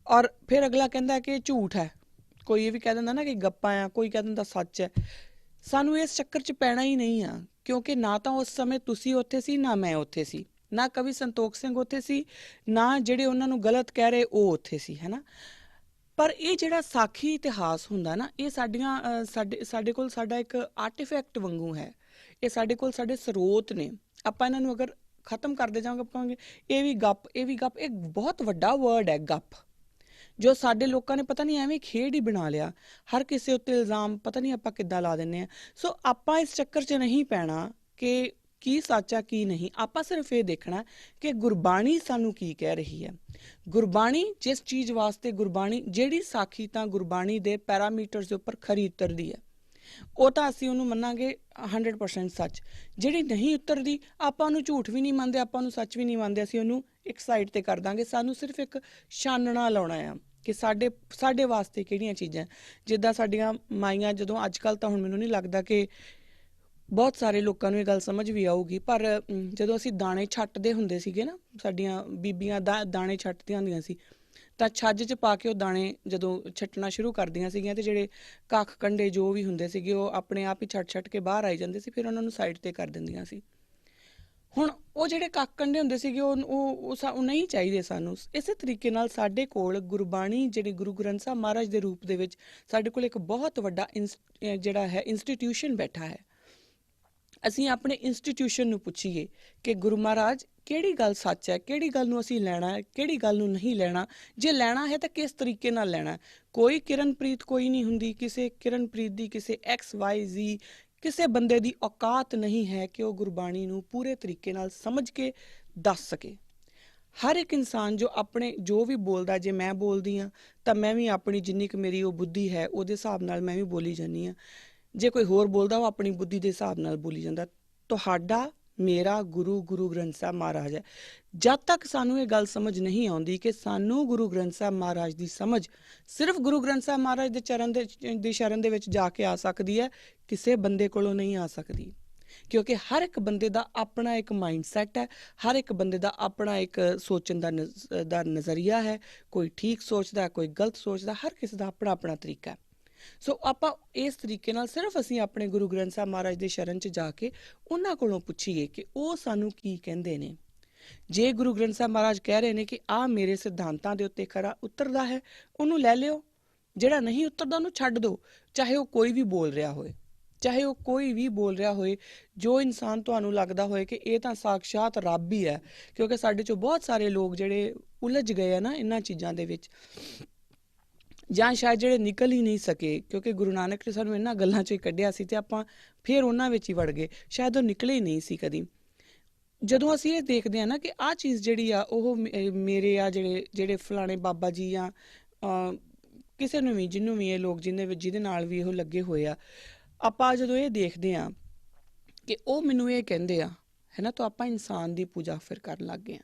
ਔਰ ਫਿਰ ਅਗਲਾ ਕਹਿੰਦਾ ਕਿ ਝੂਠ ਹੈ, ਕੋਈ ਇਹ ਵੀ ਕਹਿ ਦਿੰਦਾ ਨਾ ਕਿ ਗੱਪਾਂ ਆ, ਕੋਈ ਕਹਿ ਦਿੰਦਾ ਸੱਚ ਹੈ, ਸਾਨੂੰ ਇਸ ਚੱਕਰ 'ਚ ਪੈਣਾ ਹੀ ਨਹੀਂ ਆ। ਕਿਉਂਕਿ ਨਾ ਤਾਂ ਉਸ ਸਮੇਂ ਤੁਸੀਂ ਉੱਥੇ ਸੀ, ਨਾ ਮੈਂ ਉੱਥੇ ਸੀ, ਨਾ ਕਵੀ ਸੰਤੋਖ ਸਿੰਘ ਉੱਥੇ ਸੀ, ਨਾ ਜਿਹੜੇ ਉਹਨਾਂ ਨੂੰ ਗਲਤ ਕਹਿ ਰਹੇ ਉਹ ਉੱਥੇ ਸੀ, ਹੈ ਨਾ। ਪਰ ਇਹ ਜਿਹੜਾ ਸਾਖੀ ਇਤਿਹਾਸ ਹੁੰਦਾ ਨਾ, ਇਹ ਸਾਡੇ ਕੋਲ ਸਾਡਾ ਇੱਕ ਆਰਟੀਫੈਕਟ ਵਾਂਗੂ ਹੈ, ਇਹ ਸਾਡੇ ਕੋਲ ਸਾਡੇ ਸਰੋਤ ਨੇ। ਆਪਾਂ ਇਹਨਾਂ ਨੂੰ ਅਗਰ ਖਤਮ ਕਰਦੇ ਜਾਵਾਂਗੇ ਕਹਾਂਗੇ ਇਹ ਵੀ ਗੱਪ, ਇਹ ਬਹੁਤ ਵੱਡਾ ਵਰਡ ਹੈ ਗੱਪ, ਜੋ ਸਾਡੇ ਲੋਕਾਂ ਨੇ ਪਤਾ ਨਹੀਂ ਐਵੇਂ ਖੇਡ ਹੀ ਬਣਾ ਲਿਆ, ਹਰ ਕਿਸੇ ਉੱਤੇ ਇਲਜ਼ਾਮ ਪਤਾ ਨਹੀਂ ਆਪਾਂ ਕਿੱਦਾਂ ਲਾ ਦਿੰਦੇ ਹਾਂ। ਸੋ ਆਪਾਂ ਇਸ ਚੱਕਰ 'ਚ ਨਹੀਂ ਪੈਣਾ ਕਿ ਕੀ ਸੱਚ ਆ ਕੀ ਨਹੀਂ, ਆਪਾਂ ਸਿਰਫ ਇਹ ਦੇਖਣਾ ਕਿ ਗੁਰਬਾਣੀ ਸਾਨੂੰ ਕੀ ਕਹਿ ਰਹੀ ਹੈ। ਗੁਰਬਾਣੀ ਜਿਸ ਚੀਜ਼ ਵਾਸਤੇ ਗੁਰਬਾਣੀ, ਜਿਹੜੀ ਸਾਖੀ ਤਾਂ ਗੁਰਬਾਣੀ ਦੇ ਪੈਰਾਮੀਟਰਸ ਦੇ ਉੱਪਰ ਖਰੀ ਉਤਰਦੀ ਹੈ ਉਹ ਤਾਂ ਅਸੀਂ ਉਹਨੂੰ ਮੰਨਾਂਗੇ 100% ਸੱਚ। ਜਿਹੜੀ ਨਹੀਂ ਉਤਰਦੀ ਆਪਾਂ ਉਹਨੂੰ ਝੂਠ ਵੀ ਨਹੀਂ ਮੰਨਦੇ, ਆਪਾਂ ਉਹਨੂੰ ਸੱਚ ਵੀ ਨਹੀਂ ਮੰਨਦੇ, ਅਸੀਂ ਉਹਨੂੰ ਇੱਕ ਸਾਈਡ ਤੇ ਕਰ ਦਾਂਗੇ। ਸਾਨੂੰ ਸਿਰਫ ਇੱਕ ਛਾਨਣਾ ਲਾਉਣਾ ਆ ਕਿ ਸਾਡੇ ਵਾਸਤੇ ਕਿਹੜੀਆਂ ਚੀਜ਼ਾਂ, ਜਿੱਦਾਂ ਸਾਡੀਆਂ ਮਾਈਆਂ ਜਦੋਂ ਅੱਜ ਕੱਲ੍ਹ ਤਾਂ ਹੁਣ ਮੈਨੂੰ ਨਹੀਂ ਲੱਗਦਾ ਕਿ ਬਹੁਤ ਸਾਰੇ ਲੋਕਾਂ ਨੂੰ ਇਹ ਗੱਲ ਸਮਝ ਵੀ ਆਊਗੀ, ਪਰ ਜਦੋਂ ਅਸੀਂ ਦਾਣੇ ਛੱਟਦੇ ਹੁੰਦੇ ਸੀਗੇ ਨਾ, ਸਾਡੀਆਂ ਬੀਬੀਆਂ ਦਾਣੇ ਛੱਟਦੀਆਂ ਹੁੰਦੀਆਂ ਸੀ ਤਾਂ ਛੱਜ 'ਚ ਪਾ ਕੇ ਉਹ ਦਾਣੇ ਜਦੋਂ ਛੱਟਣਾ ਸ਼ੁਰੂ ਕਰਦੀਆਂ ਸੀਗੀਆਂ ਤੇ ਜਿਹੜੇ ਕੱਖ ਕੰਡੇ ਜੋ ਵੀ ਹੁੰਦੇ ਸੀਗੇ ਉਹ ਆਪਣੇ ਆਪ ਹੀ ਛੱਟ ਕੇ ਬਾਹਰ ਆਈ ਜਾਂਦੇ ਸੀ, ਫਿਰ ਉਹਨਾਂ ਨੂੰ ਸਾਈਡ ਤੇ ਕਰ ਦਿੰਦੀਆਂ ਸੀ। ਹੁਣ ਉਹ ਜਿਹੜੇ ਕੱਖ ਕੰਡੇ ਹੁੰਦੇ ਸੀਗੇ ਉਹ ਨਹੀਂ ਚਾਹੀਦੇ ਸਾਨੂੰ। ਇਸੇ ਤਰੀਕੇ ਨਾਲ ਸਾਡੇ ਕੋਲ ਗੁਰਬਾਣੀ ਜਿਹੜੀ ਗੁਰੂ ਗ੍ਰੰਥ ਸਾਹਿਬ ਮਹਾਰਾਜ ਦੇ ਰੂਪ ਦੇ ਵਿੱਚ ਸਾਡੇ ਕੋਲ ਇੱਕ ਬਹੁਤ ਵੱਡਾ ਜਿਹੜਾ ਹੈ ਇੰਸਟੀਟਿਊਸ਼ਨ ਬੈਠਾ ਹੈ। ਅਸੀਂ ਆਪਣੇ ਇੰਸਟੀਟਿਊਸ਼ਨ ਨੂੰ ਪੁੱਛੀਏ ਕਿ ਗੁਰੂ ਮਹਾਰਾਜ ਕਿਹੜੀ ਗੱਲ ਸੱਚ ਹੈ, ਕਿਹੜੀ ਗੱਲ ਨੂੰ ਅਸੀਂ ਲੈਣਾ ਹੈ, ਕਿਹੜੀ ਗੱਲ ਨੂੰ ਨਹੀਂ ਲੈਣਾ, ਜੇ ਲੈਣਾ ਹੈ ਤਾਂ ਕਿਸ ਤਰੀਕੇ ਨਾਲ ਲੈਣਾ। ਕੋਈ ਕਿਰਨਪ੍ਰੀਤ ਕੋਈ ਨਹੀਂ ਹੁੰਦੀ, ਕਿਸੇ ਕਿਰਨਪ੍ਰੀਤ ਦੀ ਕਿਸੇ XYZ ਕਿਸੇ ਬੰਦੇ ਦੀ ਔਕਾਤ ਨਹੀਂ ਹੈ ਕਿ ਉਹ ਗੁਰਬਾਣੀ ਨੂੰ ਪੂਰੇ ਤਰੀਕੇ ਨਾਲ ਸਮਝ ਕੇ ਦੱਸ ਸਕੇ। ਹਰ ਇੱਕ ਇਨਸਾਨ ਜੋ ਵੀ ਬੋਲਦਾ, ਜੇ ਮੈਂ ਬੋਲਦੀ ਹਾਂ ਤਾਂ ਮੈਂ ਵੀ ਆਪਣੀ ਜਿੰਨੀ ਕੁ ਮੇਰੀ ਉਹ ਬੁੱਧੀ ਹੈ ਉਹਦੇ ਹਿਸਾਬ ਨਾਲ ਮੈਂ ਵੀ ਬੋਲੀ ਜਾਂਦੀ ਹਾਂ, ਜੇ ਕੋਈ ਹੋਰ ਬੋਲਦਾ ਉਹ ਆਪਣੀ ਬੁੱਧੀ ਦੇ ਹਿਸਾਬ ਨਾਲ ਬੋਲੀ ਜਾਂਦਾ। ਤੁਹਾਡਾ ਮੇਰਾ ਗੁਰੂ ਗ੍ਰੰਥ ਸਾਹਿਬ ਮਹਾਰਾਜ ਹੈ। ਜਦ ਤੱਕ ਸਾਨੂੰ ਇਹ ਗੱਲ ਸਮਝ ਨਹੀਂ ਆਉਂਦੀ ਕਿ ਸਾਨੂੰ ਗੁਰੂ ਗ੍ਰੰਥ ਸਾਹਿਬ ਮਹਾਰਾਜ ਦੀ ਸਮਝ ਸਿਰਫ ਗੁਰੂ ਗ੍ਰੰਥ ਸਾਹਿਬ ਮਹਾਰਾਜ ਦੇ ਸ਼ਰਨ ਦੇ ਵਿੱਚ ਜਾ ਕੇ ਆ ਸਕਦੀ ਹੈ, ਕਿਸੇ ਬੰਦੇ ਕੋਲੋਂ ਨਹੀਂ ਆ ਸਕਦੀ। ਕਿਉਂਕਿ ਹਰ ਇੱਕ ਬੰਦੇ ਦਾ ਆਪਣਾ ਇੱਕ ਮਾਈਂਡ ਸੈਟ ਹੈ, ਹਰ ਇੱਕ ਬੰਦੇ ਦਾ ਆਪਣਾ ਇੱਕ ਸੋਚਣ ਦਾ ਨਜ਼ਰੀਆ ਹੈ। ਕੋਈ ਠੀਕ ਸੋਚਦਾ, ਕੋਈ ਗਲਤ ਸੋਚਦਾ, ਹਰ ਕਿਸੇ ਦਾ ਆਪਣਾ ਆਪਣਾ ਤਰੀਕਾ ਹੈ। ਸੋ ਆਪਾਂ ਇਸ ਤਰੀਕੇ ਨਾਲ ਸਿਰਫ ਅਸੀਂ ਆਪਣੇ ਗੁਰੂ ਗ੍ਰੰਥ ਸਾਹਿਬ ਮਹਾਰਾਜ ਦੇ ਸ਼ਰਨ 'ਚ ਜਾ ਕੇ ਉਹਨਾਂ ਕੋਲੋਂ ਪੁੱਛੀਏ ਕਿ ਉਹ ਸਾਨੂੰ ਕੀ ਕਹਿੰਦੇ ਨੇ। ਜੇ ਗੁਰੂ ਗ੍ਰੰਥ ਸਾਹਿਬ ਮਹਾਰਾਜ ਕਹਿ ਰਹੇ ਨੇ ਕਿ ਆ ਮੇਰੇ ਸਿਧਾਂਤਾਂ ਦੇ ਉੱਤੇ ਖਰਾ ਉਤਰਦਾ ਹੈ, ਉਹਨੂੰ ਲੈ ਲਿਓ। ਜਿਹੜਾ ਨਹੀਂ ਉਤਰਦਾ ਉਹਨੂੰ ਛੱਡ ਦਿਓ, ਚਾਹੇ ਉਹ ਕੋਈ ਵੀ ਬੋਲ ਰਿਹਾ ਹੋਏ, ਚਾਹੇ ਉਹ ਕੋਈ ਵੀ ਬੋਲ ਰਿਹਾ ਹੋਏ। ਜੋ ਇਨਸਾਨ ਤੁਹਾਨੂੰ ਲੱਗਦਾ ਹੋਏ ਕਿ ਇਹ ਤਾਂ ਸਾਕਸ਼ਾਤ ਰੱਬ ਹੀ ਹੈ, ਕਿਉਂਕਿ ਸਾਡੇ 'ਚੋਂ ਬਹੁਤ ਸਾਰੇ ਲੋਕ ਜਿਹੜੇ ਉਲਝ ਗਏ ਆ ਨਾ ਇਹਨਾਂ ਚੀਜ਼ਾਂ ਦੇ ਵਿੱਚ, ਜਾਂ ਸ਼ਾਇਦ ਜਿਹੜੇ ਨਿਕਲ ਹੀ ਨਹੀਂ ਸਕੇ, ਕਿਉਂਕਿ ਗੁਰੂ ਨਾਨਕ ਨੇ ਸਾਨੂੰ ਇਹਨਾਂ ਗੱਲਾਂ 'ਚੋਂ ਹੀ ਕੱਢਿਆ ਸੀ ਅਤੇ ਆਪਾਂ ਫਿਰ ਉਹਨਾਂ ਵਿੱਚ ਹੀ ਵੜ ਗਏ, ਸ਼ਾਇਦ ਉਹ ਨਿਕਲੇ ਹੀ ਨਹੀਂ ਸੀ ਕਦੀ। ਜਦੋਂ ਅਸੀਂ ਇਹ ਦੇਖਦੇ ਹਾਂ ਨਾ ਕਿ ਆਹ ਚੀਜ਼ ਜਿਹੜੀ ਆ ਉਹ ਮੇਰੇ ਆ ਜਿਹੜੇ ਫਲਾਣੇ ਬਾਬਾ ਜੀ ਜਾਂ ਕਿਸੇ ਨੂੰ ਵੀ, ਜਿਹਨੂੰ ਵੀ ਇਹ ਲੋਕ ਜਿਹਦੇ ਨਾਲ ਵੀ ਉਹ ਲੱਗੇ ਹੋਏ ਆ, ਆਪਾਂ ਜਦੋਂ ਇਹ ਦੇਖਦੇ ਹਾਂ ਕਿ ਉਹ ਮੈਨੂੰ ਇਹ ਕਹਿੰਦੇ ਆ, ਹੈ ਨਾ, ਤਾਂ ਆਪਾਂ ਇਨਸਾਨ ਦੀ ਪੂਜਾ ਫਿਰ ਕਰਨ ਲੱਗ ਗਏ ਹਾਂ।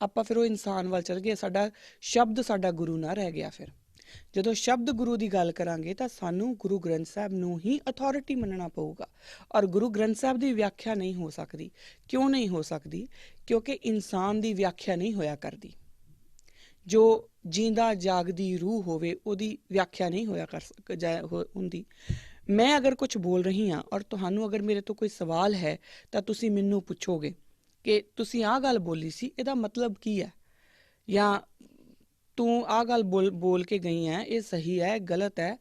ਆਪਾਂ ਫਿਰ ਉਹ ਇਨਸਾਨ ਵੱਲ ਚੱਲ ਗਏ, ਸਾਡਾ ਸ਼ਬਦ ਸਾਡਾ ਗੁਰੂ ਨਾ ਰਹਿ ਗਿਆ। ਫਿਰ ਜਦੋਂ ਸ਼ਬਦ ਗੁਰੂ ਦੀ ਗੱਲ ਕਰਾਂਗੇ ਤਾਂ ਸਾਨੂੰ ਗੁਰੂ ਗ੍ਰੰਥ ਸਾਹਿਬ ਨੂੰ ਹੀ ਅਥਾਰਟੀ ਮੰਨਣਾ ਪਊਗਾ, ਔਰ ਗੁਰੂ ਗ੍ਰੰਥ ਸਾਹਿਬ ਦੀ ਵਿਆਖਿਆ ਨਹੀਂ ਹੋ ਸਕਦੀ। ਕਿਉਂ ਨਹੀਂ ਹੋ ਸਕਦੀ? ਕਿਉਂਕਿ ਇਨਸਾਨ ਦੀ ਵਿਆਖਿਆ ਨਹੀਂ ਹੋਇਆ ਕਰਦੀ। ਜੋ ਜੀਂਦਾ ਜਾਗਦੀ ਰੂਹ ਹੋਵੇ ਉਹਦੀ ਵਿਆਖਿਆ ਨਹੀਂ ਹੁੰਦੀ। ਮੈਂ ਅਗਰ ਕੁਝ ਬੋਲ ਰਹੀ ਹਾਂ ਔਰ ਤੁਹਾਨੂੰ ਅਗਰ ਮੇਰੇ ਤੋਂ ਕੋਈ ਸਵਾਲ ਹੈ ਤਾਂ ਤੁਸੀਂ ਮੈਨੂੰ ਪੁੱਛੋਗੇ ਕਿ ਤੁਸੀਂ ਆਹ ਗੱਲ ਬੋਲੀ ਸੀ, ਇਹਦਾ ਮਤਲਬ ਕੀ ਹੈ, ਜਾਂ ਤੂੰ ਆਹ ਗੱਲ ਬੋਲ ਕੇ ਗਈ ਹੈ, ਇਹ ਸਹੀ ਹੈ ਗਲਤ ਹੈ,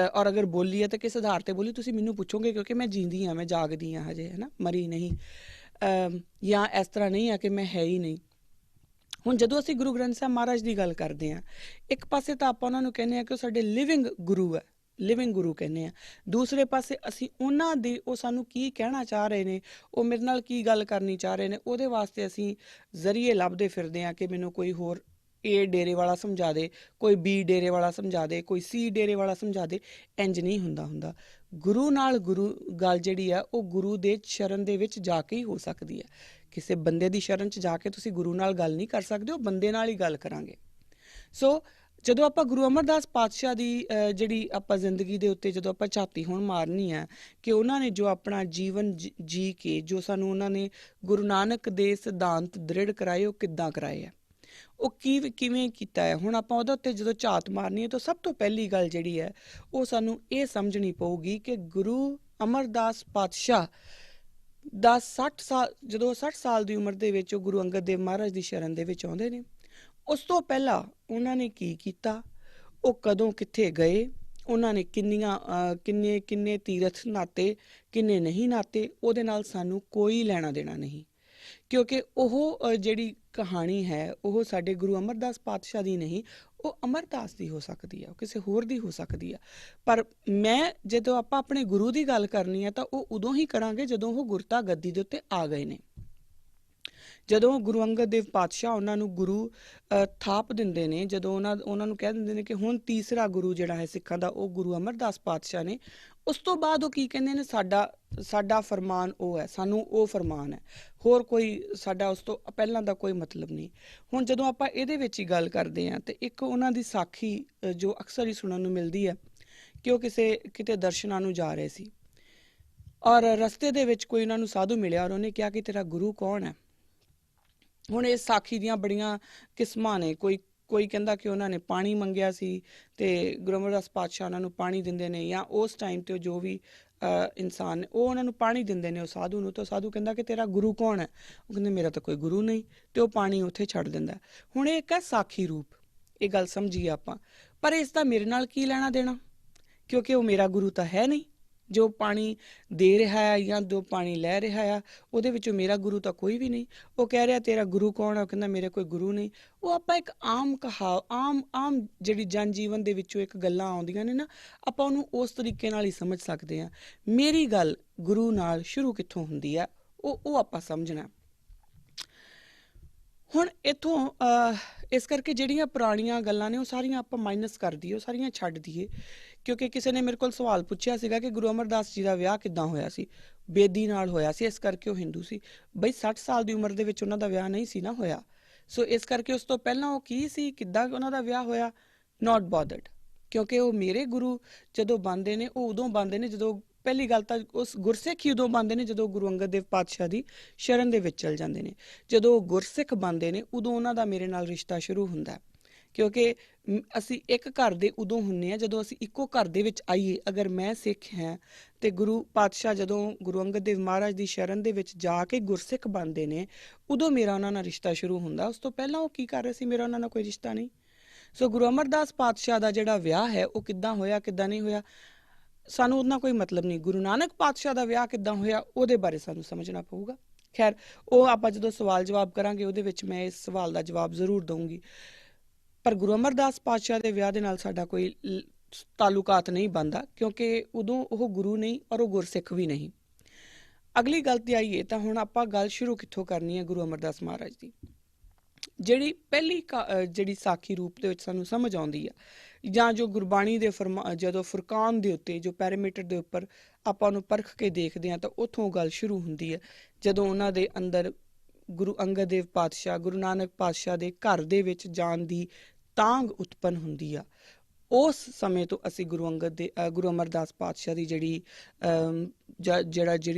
ਔਰ ਅਗਰ ਬੋਲੀ ਹੈ ਤਾਂ ਕਿਸ ਆਧਾਰ 'ਤੇ ਬੋਲੀ, ਤੁਸੀਂ ਮੈਨੂੰ ਪੁੱਛੋਗੇ, ਕਿਉਂਕਿ ਮੈਂ ਜੀਂਦੀ ਹਾਂ, ਮੈਂ ਜਾਗਦੀ ਹਾਂ ਹਜੇ, ਹੈ ਨਾ, ਮਰੀ ਨਹੀਂ, ਜਾਂ ਇਸ ਤਰ੍ਹਾਂ ਨਹੀਂ ਆ ਕਿ ਮੈਂ ਹੈ ਹੀ ਨਹੀਂ। ਹੁਣ ਜਦੋਂ ਅਸੀਂ ਗੁਰੂ ਗ੍ਰੰਥ ਸਾਹਿਬ ਮਹਾਰਾਜ ਦੀ ਗੱਲ ਕਰਦੇ ਹਾਂ, ਇੱਕ ਪਾਸੇ ਤਾਂ ਆਪਾਂ ਉਹਨਾਂ ਨੂੰ ਕਹਿੰਦੇ ਹਾਂ ਕਿ ਉਹ ਸਾਡੇ ਲਿਵਿੰਗ ਗੁਰੂ ਹੈ, ਲਿਵਿੰਗ ਗੁਰੂ ਕਹਿੰਦੇ ਆ। ਦੂਸਰੇ ਪਾਸੇ ਅਸੀਂ ਉਹਨਾਂ ਦੇ, ਉਹ ਸਾਨੂੰ ਕੀ ਕਹਿਣਾ ਚਾਹ ਰਹੇ ਨੇ, ਉਹ ਮੇਰੇ ਨਾਲ ਕੀ ਗੱਲ ਕਰਨੀ ਚਾਹ ਰਹੇ ਨੇ, ਉਹਦੇ ਵਾਸਤੇ ਅਸੀਂ ਜ਼ਰੀਏ ਲੱਭਦੇ ਫਿਰਦੇ ਹਾਂ ਕਿ ਮੈਨੂੰ ਕੋਈ ਹੋਰ ਏ ਡੇਰੇ ਵਾਲਾ ਸਮਝਾ ਦੇ, ਕੋਈ ਬੀ ਡੇਰੇ ਵਾਲਾ ਸਮਝਾ ਦੇ, ਕੋਈ ਸੀ ਡੇਰੇ ਵਾਲਾ ਸਮਝਾ ਦੇ। ਇੰਜ ਨਹੀਂ ਹੁੰਦਾ। ਗੁਰੂ ਨਾਲ ਗੱਲ ਜਿਹੜੀ ਆ ਉਹ ਗੁਰੂ ਦੇ ਸ਼ਰਨ ਦੇ ਵਿੱਚ ਜਾ ਕੇ ਹੀ ਹੋ ਸਕਦੀ ਹੈ। ਕਿਸੇ ਬੰਦੇ ਦੀ ਸ਼ਰਨ 'ਚ ਜਾ ਕੇ ਤੁਸੀਂ ਗੁਰੂ ਨਾਲ ਗੱਲ ਨਹੀਂ ਕਰ ਸਕਦੇ, ਉਹ ਬੰਦੇ ਨਾਲ ਹੀ ਗੱਲ ਕਰਾਂਗੇ। ਸੋ ਜਦੋਂ ਆਪਾਂ ਗੁਰੂ ਅਮਰਦਾਸ ਪਾਤਸ਼ਾਹ ਦੀ ਜਿਹੜੀ ਆਪਾਂ ਜ਼ਿੰਦਗੀ ਦੇ ਉੱਤੇ ਜਦੋਂ ਆਪਾਂ ਝਾਤੀ ਹੁਣ ਮਾਰਨੀ ਹੈ ਕਿ ਉਹਨਾਂ ਨੇ ਜੋ ਆਪਣਾ ਜੀਵਨ ਜੀ ਕੇ ਜੋ ਸਾਨੂੰ ਉਹਨਾਂ ਨੇ ਗੁਰੂ ਨਾਨਕ ਦੇ ਸਿਧਾਂਤ ਦ੍ਰਿੜ ਕਰਾਏ, ਉਹ ਕਿੱਦਾਂ ਕਰਾਏ ਆ, ਉਹ ਕਿਵੇਂ ਕੀਤਾ ਹੈ। ਹੁਣ ਆਪਾਂ ਉਹਦੇ ਉੱਤੇ ਜਦੋਂ ਝਾਤ ਮਾਰਨੀ ਹੈ ਤਾਂ ਸਭ ਤੋਂ ਪਹਿਲੀ ਗੱਲ ਜਿਹੜੀ ਹੈ ਉਹ ਸਾਨੂੰ ਇਹ ਸਮਝਣੀ ਪਊਗੀ ਕਿ ਗੁਰੂ ਅਮਰਦਾਸ ਪਾਤਸ਼ਾਹ ਦਾ 60 ਸਾਲ, ਜਦੋਂ 60 ਸਾਲ ਦੀ ਉਮਰ ਦੇ ਵਿੱਚ ਉਹ ਗੁਰੂ ਅੰਗਦ ਦੇਵ ਮਹਾਰਾਜ ਦੀ ਸ਼ਰਨ ਦੇ ਵਿੱਚ ਆਉਂਦੇ ਨੇ, ਉਸ ਤੋਂ ਪਹਿਲਾਂ ਉਹਨਾਂ ਨੇ ਕੀ ਕੀਤਾ, ਉਹ ਕਦੋਂ ਕਿੱਥੇ ਗਏ, ਉਹਨਾਂ ਨੇ ਕਿੰਨੇ ਤੀਰਥ ਨਾਤੇ, ਕਿੰਨੇ ਨਹੀਂ ਨਾਤੇ, ਉਹਦੇ ਨਾਲ ਸਾਨੂੰ ਕੋਈ ਲੈਣਾ ਦੇਣਾ ਨਹੀਂ। ਕਿਉਂਕਿ ਉਹ ਜਿਹੜੀ ਕਹਾਣੀ ਹੈ ਉਹ ਸਾਡੇ ਗੁਰੂ ਅਮਰਦਾਸ ਪਾਤਸ਼ਾਹ ਦੀ ਨਹੀਂ, ਉਹ ਅਮਰਦਾਸ ਦੀ ਹੋ ਸਕਦੀ ਹੈ, ਉਹ ਕਿਸੇ ਹੋਰ ਦੀ ਹੋ ਸਕਦੀ ਆ। ਪਰ ਜਦੋਂ ਆਪਾਂ ਆਪਣੇ ਗੁਰੂ ਦੀ ਗੱਲ ਕਰਨੀ ਹੈ ਤਾਂ ਉਹ ਉਦੋਂ ਹੀ ਕਰਾਂਗੇ ਜਦੋਂ ਉਹ ਗੁਰਤਾ ਗੱਦੀ ਦੇ ਉੱਤੇ ਆ ਗਏ ਨੇ। ਜਦੋਂ ਗੁਰੂ ਅੰਗਦ ਦੇਵ ਪਾਤਸ਼ਾਹ ਉਹਨਾਂ ਨੂੰ ਗੁਰੂ ਥਾਪ ਦਿੰਦੇ ਨੇ, ਜਦੋਂ ਉਹਨਾਂ ਨੂੰ ਕਹਿ ਦਿੰਦੇ ਨੇ ਕਿ ਹੁਣ ਤੀਸਰਾ ਗੁਰੂ ਜਿਹੜਾ ਹੈ ਸਿੱਖਾਂ ਦਾ ਉਹ ਗੁਰੂ ਅਮਰਦਾਸ ਪਾਤਸ਼ਾਹ ਨੇ, ਉਸ ਤੋਂ ਬਾਅਦ ਉਹ ਕੀ ਕਹਿੰਦੇ ਨੇ, ਸਾਡਾ ਫਰਮਾਨ ਉਹ ਹੈ, ਸਾਨੂੰ ਉਹ ਫਰਮਾਨ ਹੈ, ਹੋਰ ਕੋਈ ਸਾਡਾ ਉਸ ਤੋਂ ਪਹਿਲਾਂ ਦਾ ਕੋਈ ਮਤਲਬ ਨਹੀਂ। ਹੁਣ ਜਦੋਂ ਆਪਾਂ ਇਹਦੇ ਵਿੱਚ ਹੀ ਗੱਲ ਕਰਦੇ ਹਾਂ ਤੇ ਇੱਕ ਉਹਨਾਂ ਦੀ ਸਾਖੀ ਜੋ ਅਕਸਰ ਹੀ ਸੁਣਨ ਨੂੰ ਮਿਲਦੀ ਹੈ ਕਿ ਉਹ ਕਿਤੇ ਦਰਸ਼ਨਾਂ ਨੂੰ ਜਾ ਰਹੇ ਸੀ ਔਰ ਰਸਤੇ ਦੇ ਵਿੱਚ ਕੋਈ ਉਹਨਾਂ ਨੂੰ ਸਾਧੂ ਮਿਲਿਆ ਔਰ ਉਹਨੇ ਕਿਹਾ ਕਿ ਤੇਰਾ ਗੁਰੂ ਕੌਣ ਹੈ। ਹੁਣ ਇਸ ਸਾਖੀ ਦੀਆਂ ਬੜੀਆਂ ਕਿਸਮਾਂ ਨੇ। ਕੋਈ ਕਹਿੰਦਾ ਕਿ ਉਹਨਾਂ ਨੇ ਪਾਣੀ ਮੰਗਿਆ ਸੀ ਤੇ ਗੁਰੂ ਅਮਰਦਾਸ ਪਾਤਸ਼ਾਹ ਉਹਨਾਂ ਨੂੰ ਪਾਣੀ ਦਿੰਦੇ ਨੇ, ਜਾਂ ਉਸ ਟਾਈਮ ਤੇ ਜੋ ਵੀ ਇਨਸਾਨ ਨੇ ਉਹ ਉਹਨਾਂ ਨੂੰ ਪਾਣੀ ਦਿੰਦੇ ਨੇ, ਉਹ ਸਾਧੂ ਨੂੰ। ਤਾਂ ਸਾਧੂ ਕਹਿੰਦਾ ਕਿ ਤੇਰਾ ਗੁਰੂ ਕੌਣ ਹੈ? ਉਹ ਕਹਿੰਦੇ ਮੇਰਾ ਤਾਂ ਕੋਈ ਗੁਰੂ ਨਹੀਂ, ਤੇ ਉਹ ਪਾਣੀ ਉੱਥੇ ਛੱਡ ਦਿੰਦਾ। ਹੁਣ ਇਹ ਇੱਕ ਹੈ ਸਾਖੀ ਰੂਪ, ਇਹ ਗੱਲ ਸਮਝੀਏ ਆਪਾਂ, ਪਰ ਇਸ ਦਾ ਮੇਰੇ ਨਾਲ ਕੀ ਲੈਣਾ ਦੇਣਾ, ਕਿਉਂਕਿ ਉਹ ਮੇਰਾ ਗੁਰੂ ਤਾਂ ਹੈ ਨਹੀਂ। ਜੋ ਪਾਣੀ ਦੇ ਰਿਹਾ ਹੈ ਜਾਂ ਜੋ ਪਾਣੀ ਲੈ ਰਿਹਾ ਆ ਉਹਦੇ ਵਿੱਚੋਂ ਮੇਰਾ ਗੁਰੂ ਤਾਂ ਕੋਈ ਵੀ ਨਹੀਂ। ਉਹ ਕਹਿ ਰਿਹਾ ਤੇਰਾ ਗੁਰੂ ਕੌਣ ਹੈ? ਉਹ ਕਹਿੰਦਾ ਮੇਰੇ ਕੋਈ ਗੁਰੂ ਨਹੀਂ। ਉਹ ਆਪਾਂ ਇੱਕ ਆਮ ਜਿਹੜੀ ਜਨ ਜੀਵਨ ਦੇ ਵਿੱਚੋਂ ਇੱਕ ਗੱਲਾਂ ਆਉਂਦੀਆਂ ਨੇ ਨਾ, ਆਪਾਂ ਉਹਨੂੰ ਉਸ ਤਰੀਕੇ ਨਾਲ ਹੀ ਸਮਝ ਸਕਦੇ ਹਾਂ। ਮੇਰੀ ਗੱਲ ਗੁਰੂ ਨਾਲ ਸ਼ੁਰੂ ਕਿੱਥੋਂ ਹੁੰਦੀ ਆ ਉਹ ਆਪਾਂ ਸਮਝਣਾ। ਹੁਣ ਇੱਥੋਂ ਇਸ ਕਰਕੇ ਜਿਹੜੀਆਂ ਪੁਰਾਣੀਆਂ ਗੱਲਾਂ ਨੇ ਉਹ ਸਾਰੀਆਂ ਆਪਾਂ ਮਾਈਨਸ ਕਰ ਦਈਏ, ਉਹ ਸਾਰੀਆਂ ਛੱਡ ਦਈਏ। ਕਿਉਂਕਿ ਕਿਸੇ ਨੇ ਮੇਰੇ ਕੋਲ ਸਵਾਲ ਪੁੱਛਿਆ ਸੀਗਾ ਕਿ ਗੁਰੂ ਅਮਰਦਾਸ ਜੀ ਦਾ ਵਿਆਹ ਕਿੱਦਾਂ ਹੋਇਆ ਸੀ? ਬੇਦੀ ਨਾਲ ਹੋਇਆ ਸੀ, ਇਸ ਕਰਕੇ ਉਹ ਹਿੰਦੂ ਸੀ। ਬਈ 60 ਸਾਲ ਦੀ ਉਮਰ ਦੇ ਵਿੱਚ ਉਹਨਾਂ ਦਾ ਵਿਆਹ ਨਹੀਂ ਸੀ ਨਾ ਹੋਇਆ। ਸੋ ਇਸ ਕਰਕੇ ਉਸ ਤੋਂ ਪਹਿਲਾਂ ਉਹ ਕੀ ਸੀ, ਕਿੱਦਾਂ ਉਹਨਾਂ ਦਾ ਵਿਆਹ ਹੋਇਆ, ਨੋਟ ਬੋਦਰਡ। ਕਿਉਂਕਿ ਉਹ ਮੇਰੇ ਗੁਰੂ ਜਦੋਂ ਬਣਦੇ ਨੇ ਉਹ ਉਦੋਂ ਬਣਦੇ ਨੇ ਜਦੋਂ, ਪਹਿਲੀ ਗੱਲ ਤਾਂ ਉਸ ਗੁਰਸਿੱਖ ਹੀ ਉਦੋਂ ਬਣਦੇ ਨੇ ਜਦੋਂ ਗੁਰੂ ਅੰਗਦ ਦੇਵ ਪਾਤਸ਼ਾਹ ਦੀ ਸ਼ਰਨ ਦੇ ਵਿੱਚ ਚਲ ਜਾਂਦੇ ਨੇ। ਜਦੋਂ ਉਹ ਗੁਰਸਿੱਖ ਬਣਦੇ ਨੇ ਉਦੋਂ ਉਹਨਾਂ ਦਾ ਮੇਰੇ ਨਾਲ ਰਿਸ਼ਤਾ ਸ਼ੁਰੂ ਹੁੰਦਾ, ਕਿਉਂਕਿ ਅਸੀਂ ਇੱਕ ਘਰ ਦੇ ਉਦੋਂ ਹੁੰਦੇ ਆ ਜਦੋਂ ਅਸੀਂ ਇੱਕੋ ਘਰ ਦੇ ਵਿੱਚ ਆਈਏ। ਅਗਰ ਮੈਂ ਸਿੱਖ ਹਾਂ ਤੇ ਗੁਰੂ ਪਾਤਸ਼ਾਹ ਜਦੋਂ ਗੁਰੂ ਅੰਗਦ ਦੇਵ ਮਹਾਰਾਜ ਦੀ ਸ਼ਰਨ ਦੇ ਵਿੱਚ ਜਾ ਕੇ ਗੁਰਸਿੱਖ ਬਣਦੇ ਨੇ, ਉਦੋਂ ਮੇਰਾ ਉਹਨਾਂ ਨਾਲ ਰਿਸ਼ਤਾ ਸ਼ੁਰੂ ਹੁੰਦਾ। ਉਸ ਤੋਂ ਪਹਿਲਾਂ ਉਹ ਕੀ ਕਰ ਰਹੇ ਸੀ, ਮੇਰਾ ਉਹਨਾਂ ਨਾਲ ਕੋਈ ਰਿਸ਼ਤਾ ਨਹੀਂ। ਸੋ ਗੁਰੂ ਅਮਰਦਾਸ ਪਾਤਸ਼ਾਹ ਦਾ ਜਿਹੜਾ ਵਿਆਹ ਹੈ ਉਹ ਕਿੱਦਾਂ ਹੋਇਆ, ਕਿੱਦਾਂ ਨਹੀਂ ਹੋਇਆ, ਸਾਨੂੰ ਉਹਦਾ ਕੋਈ ਮਤਲਬ ਨਹੀਂ। ਗੁਰੂ ਨਾਨਕ ਪਾਤਸ਼ਾਹ ਦਾ ਵਿਆਹ ਕਿੱਦਾਂ ਹੋਇਆ ਉਹਦੇ ਬਾਰੇ ਸਾਨੂੰ ਸਮਝਣਾ ਪਊਗਾ। ਖੈਰ, ਉਹ ਆਪਾਂ ਜਦੋਂ ਸਵਾਲ ਜਵਾਬ ਕਰਾਂਗੇ ਉਹਦੇ ਵਿੱਚ ਮੈਂ ਇਸ ਸਵਾਲ ਦਾ ਜਵਾਬ ਜ਼ਰੂਰ ਦਊਂਗੀ। ਪਰ ਗੁਰੂ ਅਮਰਦਾਸ ਪਾਤਸ਼ਾਹ ਦੇ ਵਿਆਹ ਦੇ ਨਾਲ ਸਾਡਾ ਕੋਈ ਤਾਲੁਕਾਤ ਨਹੀਂ ਬਣਦਾ, ਕਿਉਂਕਿ ਉਦੋਂ ਉਹ ਗੁਰੂ ਨਹੀਂ ਔਰ ਉਹ ਗੁਰਸਿੱਖ ਵੀ ਨਹੀਂ। ਅਗਲੀ ਗੱਲ ਤੇ ਆਈਏ ਤਾਂ ਹੁਣ ਆਪਾਂ ਗੱਲ ਸ਼ੁਰੂ ਕਿੱਥੋਂ ਕਰਨੀ ਹੈ ਗੁਰੂ ਅਮਰਦਾਸ ਮਹਾਰਾਜ ਦੀ। ਜਿਹੜੀ ਪਹਿਲੀ ਜਿਹੜੀ ਸਾਖੀ ਰੂਪ ਦੇ ਵਿੱਚ ਸਾਨੂੰ ਸਮਝ ਆਉਂਦੀ ਆ, ਜਾਂ ਜੋ ਗੁਰਬਾਣੀ ਦੇ ਜਦੋਂ ਫੁਰਕਾਨ ਦੇ ਉੱਤੇ ਜੋ ਪੈਰਾਮੀਟਰ ਦੇ ਉੱਪਰ ਆਪਾਂ ਉਹਨੂੰ ਪਰਖ ਕੇ ਦੇਖਦੇ ਹਾਂ ਤਾਂ ਉੱਥੋਂ ਗੱਲ ਸ਼ੁਰੂ ਹੁੰਦੀ ਹੈ। ਜਦੋਂ ਉਹਨਾਂ ਦੇ ਅੰਦਰ ਗੁਰੂ ਅੰਗਦ ਦੇਵ ਪਾਤਸ਼ਾਹ, ਗੁਰੂ ਨਾਨਕ ਪਾਤਸ਼ਾਹ ਦੇ ਘਰ ਦੇ ਵਿੱਚ ਜਾਣ ਦੀ ਤਾਂਘ ਉਤਪੰਨ ਹੁੰਦੀ ਆ, ਉਸ ਸਮੇਂ ਤੋਂ ਅਸੀਂ ਗੁਰੂ ਅਮਰਦਾਸ ਪਾਤਸ਼ਾਹ ਦੀ ਜਿਹੜੀ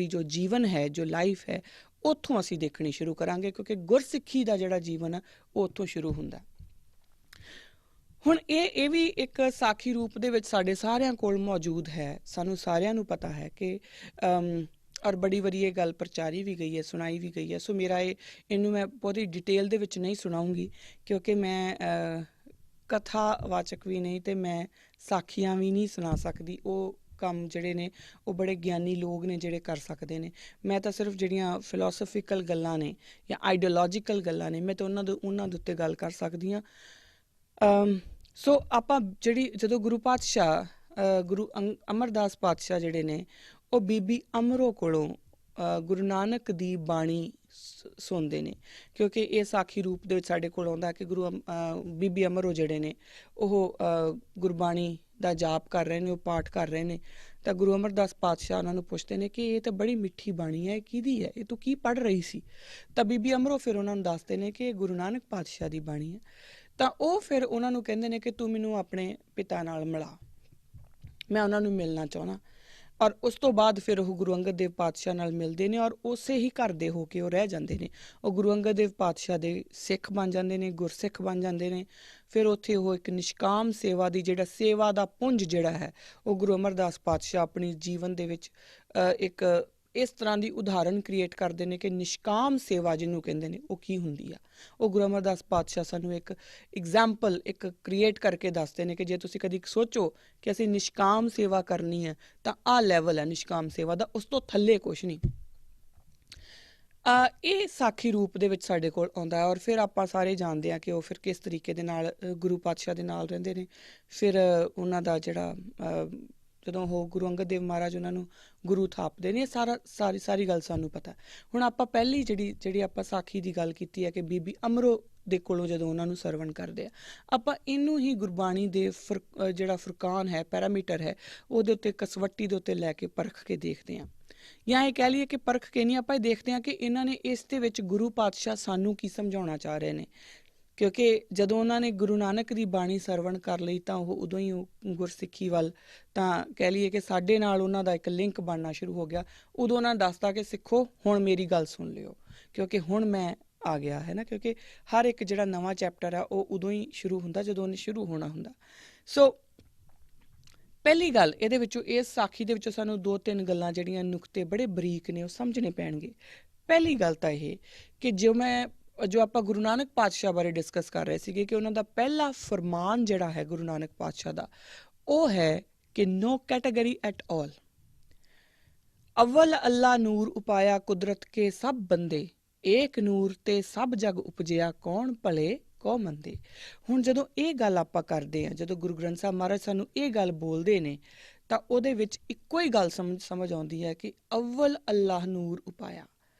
ਜੋ ਜੀਵਨ ਹੈ, ਜੋ ਲਾਈਫ ਹੈ, ਉੱਥੋਂ ਅਸੀਂ ਦੇਖਣੀ ਸ਼ੁਰੂ ਕਰਾਂਗੇ, ਕਿਉਂਕਿ ਗੁਰਸਿੱਖੀ ਦਾ ਜਿਹੜਾ ਜੀਵਨ ਹੈ ਉਹ ਉੱਥੋਂ ਸ਼ੁਰੂ ਹੁੰਦਾ। ਹੁਣ ਇਹ ਵੀ ਇੱਕ ਸਾਖੀ ਰੂਪ ਦੇ ਵਿੱਚ ਸਾਡੇ ਸਾਰਿਆਂ ਕੋਲ ਮੌਜੂਦ ਹੈ। ਸਾਨੂੰ ਸਾਰਿਆਂ ਨੂੰ ਪਤਾ ਹੈ ਕਿ ਔਰ ਬੜੀ ਵਾਰੀ ਇਹ ਗੱਲ ਪ੍ਰਚਾਰੀ ਵੀ ਗਈ ਹੈ, ਸੁਣਾਈ ਵੀ ਗਈ ਹੈ। ਸੋ ਮੇਰਾ ਇਹਨੂੰ ਮੈਂ ਬਹੁਤੀ ਡਿਟੇਲ ਦੇ ਵਿੱਚ ਨਹੀਂ ਸੁਣਾਉਂਗੀ, ਕਿਉਂਕਿ ਮੈਂ ਕਥਾਵਾਚਕ ਵੀ ਨਹੀਂ ਤੇ ਮੈਂ ਸਾਖੀਆਂ ਵੀ ਨਹੀਂ ਸੁਣਾ ਸਕਦੀ। ਉਹ ਕੰਮ ਜਿਹੜੇ ਨੇ ਉਹ ਬੜੇ ਗਿਆਨੀ ਲੋਕ ਨੇ ਜਿਹੜੇ ਕਰ ਸਕਦੇ ਨੇ। ਮੈਂ ਤਾਂ ਸਿਰਫ ਜਿਹੜੀਆਂ ਫਿਲੋਸਫੀਕਲ ਗੱਲਾਂ ਨੇ ਜਾਂ ਆਈਡੀਓਲੋਜੀਕਲ ਗੱਲਾਂ ਨੇ, ਮੈਂ ਤਾਂ ਉਹਨਾਂ ਦੇ ਉੱਤੇ ਗੱਲ ਕਰ ਸਕਦੀ ਹਾਂ। ਸੋ ਆਪਾਂ ਜਦੋਂ ਗੁਰੂ ਪਾਤਸ਼ਾਹ ਗੁਰੂ ਅਮਰਦਾਸ ਪਾਤਸ਼ਾਹ ਜਿਹੜੇ ਨੇ ਉਹ ਬੀਬੀ ਅਮਰੋ ਕੋਲੋਂ ਗੁਰੂ ਨਾਨਕ ਦੀ ਬਾਣੀ ਸੁਣਦੇ ਨੇ, ਕਿਉਂਕਿ ਇਹ ਸਾਖੀ ਰੂਪ ਦੇ ਵਿੱਚ ਸਾਡੇ ਕੋਲ ਆਉਂਦਾ ਕਿ ਬੀਬੀ ਅਮਰੋ ਜਿਹੜੇ ਨੇ ਉਹ ਗੁਰਬਾਣੀ ਦਾ ਜਾਪ ਕਰ ਰਹੇ ਨੇ, ਉਹ ਪਾਠ ਕਰ ਰਹੇ ਨੇ। ਤਾਂ ਗੁਰੂ ਅਮਰਦਾਸ ਪਾਤਸ਼ਾਹ ਉਹਨਾਂ ਨੂੰ ਪੁੱਛਦੇ ਨੇ ਕਿ ਇਹ ਤਾਂ ਬੜੀ ਮਿੱਠੀ ਬਾਣੀ ਹੈ, ਇਹ ਕਿਹਦੀ ਹੈ, ਇਹ ਤੂੰ ਕੀ ਪੜ੍ਹ ਰਹੀ ਸੀ? ਤਾਂ ਬੀਬੀ ਅਮਰੋ ਫਿਰ ਉਹਨਾਂ ਨੂੰ ਦੱਸਦੇ ਨੇ ਕਿ ਇਹ ਗੁਰੂ ਨਾਨਕ ਪਾਤਸ਼ਾਹ ਦੀ ਬਾਣੀ ਹੈ। ਤਾਂ ਉਹ ਫਿਰ ਉਹਨਾਂ ਨੂੰ ਕਹਿੰਦੇ ਨੇ ਕਿ ਤੂੰ ਮੈਨੂੰ ਆਪਣੇ ਪਿਤਾ ਨਾਲ ਮਿਲਾ, ਮੈਂ ਉਹਨਾਂ ਨੂੰ ਮਿਲਣਾ ਚਾਹੁੰਦਾ। ਔਰ ਉਸ ਤੋਂ ਬਾਅਦ ਫਿਰ ਉਹ ਗੁਰੂ ਅੰਗਦ ਦੇਵ ਪਾਤਸ਼ਾਹ ਨਾਲ ਮਿਲਦੇ ਨੇ ਔਰ ਉਸੇ ਹੀ ਘਰ ਦੇ ਹੋ ਕੇ ਉਹ ਰਹਿ ਜਾਂਦੇ ਨੇ। ਉਹ ਗੁਰੂ ਅੰਗਦ ਦੇਵ ਪਾਤਸ਼ਾਹ ਦੇ ਸਿੱਖ ਬਣ ਜਾਂਦੇ ਨੇ, ਗੁਰਸਿੱਖ ਬਣ ਜਾਂਦੇ ਨੇ। ਫਿਰ ਉੱਥੇ ਉਹ ਇੱਕ ਨਿਸ਼ਕਾਮ ਸੇਵਾ ਦੀ ਸੇਵਾ ਦਾ ਪੁੰਜ ਜਿਹੜਾ ਹੈ ਉਹ ਗੁਰੂ ਅਮਰਦਾਸ ਪਾਤਸ਼ਾਹ ਆਪਣੀ ਜੀਵਨ ਦੇ ਵਿੱਚ ਇੱਕ ਇਸ ਤਰ੍ਹਾਂ ਦੀ ਉਦਾਹਰਨ ਕ੍ਰੀਏਟ ਕਰਦੇ ਨੇ ਕਿ ਨਿਸ਼ਕਾਮ ਸੇਵਾ ਜਿਹਨੂੰ ਕਹਿੰਦੇ ਨੇ ਉਹ ਕੀ ਹੁੰਦੀ ਆ। ਉਹ ਗੁਰੂ ਅਮਰਦਾਸ ਪਾਤਸ਼ਾਹ ਸਾਨੂੰ ਇੱਕ ਐਗਜ਼ਾਮਪਲ ਕ੍ਰੀਏਟ ਕਰਕੇ ਦੱਸਦੇ ਨੇ ਕਿ ਜੇ ਤੁਸੀਂ ਕਦੀ ਸੋਚੋ ਕਿ ਅਸੀਂ ਨਿਸ਼ਕਾਮ ਸੇਵਾ ਕਰਨੀ ਹੈ ਤਾਂ ਆਹ ਲੈਵਲ ਹੈ ਨਿਸ਼ਕਾਮ ਸੇਵਾ ਦਾ, ਉਸ ਤੋਂ ਥੱਲੇ ਕੁਛ ਨਹੀਂ। ਇਹ ਸਾਖੀ ਰੂਪ ਦੇ ਵਿੱਚ ਸਾਡੇ ਕੋਲ ਆਉਂਦਾ ਹੈ। ਔਰ ਫਿਰ ਆਪਾਂ ਸਾਰੇ ਜਾਣਦੇ ਹਾਂ ਕਿ ਉਹ ਫਿਰ ਕਿਸ ਤਰੀਕੇ ਦੇ ਨਾਲ ਗੁਰੂ ਪਾਤਸ਼ਾਹ ਦੇ ਨਾਲ ਰਹਿੰਦੇ ਨੇ। ਫਿਰ ਉਹਨਾਂ ਦਾ ਜਦੋਂ ਉਹ ਗੁਰੂ ਅੰਗਦ ਦੇਵ ਮਹਾਰਾਜ ਉਹਨਾਂ ਨੂੰ ਗੁਰੂ ਥਾਪਦੇ ਨੇ, ਸਾਰੀ ਗੱਲ ਸਾਨੂੰ ਪਤਾ। ਹੁਣ ਆਪਾਂ ਪਹਿਲੀ ਜਿਹੜੀ ਆਪਾਂ ਸਾਖੀ ਦੀ ਗੱਲ ਕੀਤੀ ਹੈ ਕਿ ਬੀਬੀ ਅਮਰੋ ਦੇ ਕੋਲੋਂ ਜਦੋਂ ਉਹਨਾਂ ਨੂੰ ਸਰਵਣ ਕਰਦੇ ਆ, ਆਪਾਂ ਇਹਨੂੰ ਹੀ ਗੁਰਬਾਣੀ ਦੇ ਜਿਹੜਾ ਫੁਰਕਾਨ ਹੈ, ਪੈਰਾਮੀਟਰ ਹੈ, ਉਹਦੇ ਉੱਤੇ ਕਸਵੱਟੀ ਦੇ ਉੱਤੇ ਲੈ ਕੇ ਪਰਖ ਕੇ ਦੇਖਦੇ ਹਾਂ। ਜਾਂ ਇਹ ਕਹਿ ਲਈਏ ਕਿ ਪਰਖ ਕੇ ਨਹੀਂ, ਆਪਾਂ ਇਹ ਦੇਖਦੇ ਹਾਂ ਕਿ ਇਹਨਾਂ ਨੇ ਇਸ ਦੇ ਵਿੱਚ ਗੁਰੂ ਪਾਤਸ਼ਾਹ ਸਾਨੂੰ ਕੀ ਸਮਝਾਉਣਾ ਚਾਹ ਰਹੇ ਨੇ। ਕਿਉਂਕਿ ਜਦੋਂ ਉਹਨਾਂ ਨੇ ਗੁਰੂ ਨਾਨਕ ਦੀ ਬਾਣੀ ਸਰਵਣ ਕਰ ਲਈ ਤਾਂ ਉਹ ਉਦੋਂ ਹੀ ਗੁਰਸਿੱਖੀ ਵੱਲ, ਤਾਂ ਕਹਿ ਲਈਏ ਕਿ ਸਾਡੇ ਨਾਲ ਉਹਨਾਂ ਦਾ ਇੱਕ ਲਿੰਕ ਬਣਨਾ ਸ਼ੁਰੂ ਹੋ ਗਿਆ। ਉਦੋਂ ਉਹਨਾਂ ਨੇ ਦੱਸਤਾ ਕਿ ਸਿੱਖੋ ਹੁਣ ਮੇਰੀ ਗੱਲ ਸੁਣ ਲਿਓ, ਕਿਉਂਕਿ ਹੁਣ ਮੈਂ ਆ ਗਿਆ ਹੈ ਨਾ। ਕਿਉਂਕਿ ਹਰ ਇੱਕ ਜਿਹੜਾ ਨਵਾਂ ਚੈਪਟਰ ਆ ਉਹ ਉਦੋਂ ਹੀ ਸ਼ੁਰੂ ਹੁੰਦਾ ਜਦੋਂ ਉਹਨੇ ਸ਼ੁਰੂ ਹੋਣਾ ਹੁੰਦਾ। ਸੋ ਪਹਿਲੀ ਗੱਲ ਇਹਦੇ ਵਿੱਚੋਂ, ਇਸ ਸਾਖੀ ਦੇ ਵਿੱਚੋਂ ਸਾਨੂੰ 2-3 ਗੱਲਾਂ ਜਿਹੜੀਆਂ ਨੁਕਤੇ ਬੜੇ ਬਰੀਕ ਨੇ ਉਹ ਸਮਝਣੇ ਪੈਣਗੇ। ਪਹਿਲੀ ਗੱਲ ਤਾਂ ਇਹ ਕਿ ਜੋ ਆਪਾਂ ਗੁਰੂ ਨਾਨਕ ਪਾਤਸ਼ਾਹ ਬਾਰੇ ਡਿਸਕਸ ਕਰ ਰਹੇ ਸੀਗੇ ਕਿ ਉਹਨਾਂ ਦਾ ਪਹਿਲਾ ਫਰਮਾਨ ਜਿਹੜਾ ਹੈ ਗੁਰੂ ਨਾਨਕ ਪਾਤਸ਼ਾਹ ਦਾ, ਉਹ ਹੈ ਕਿ ਨੋ ਕੈਟਾਗਰੀ ਐਟ ਆਲ। ਅਵਲ ਅੱਲਾ ਨੂਰ ਉਪਾਇਆ ਕੁਦਰਤ ਕੇ ਸਭ ਬੰਦੇ, ਏਕ ਨੂਰ ਤੇ ਸਭ ਜਗ ਉਪਜਿਆ ਕੌਣ ਭਲੇ ਕੋ ਮੰਦੇ। ਹੁਣ ਜਦੋਂ ਇਹ ਗੱਲ ਆਪਾਂ ਕਰਦੇ ਹਾਂ, ਜਦੋਂ ਗੁਰੂ ਗ੍ਰੰਥ ਸਾਹਿਬ ਮਹਾਰਾਜ ਸਾਨੂੰ ਇਹ ਗੱਲ ਬੋਲਦੇ ਨੇ ਤਾਂ ਉਹਦੇ ਵਿੱਚ ਇੱਕੋ ਹੀ ਗੱਲ ਸਮਝ ਆਉਂਦੀ ਹੈ ਕਿ ਅਵਲ ਅੱਲਾਹ ਨੂਰ ਉਪਾਇਆ।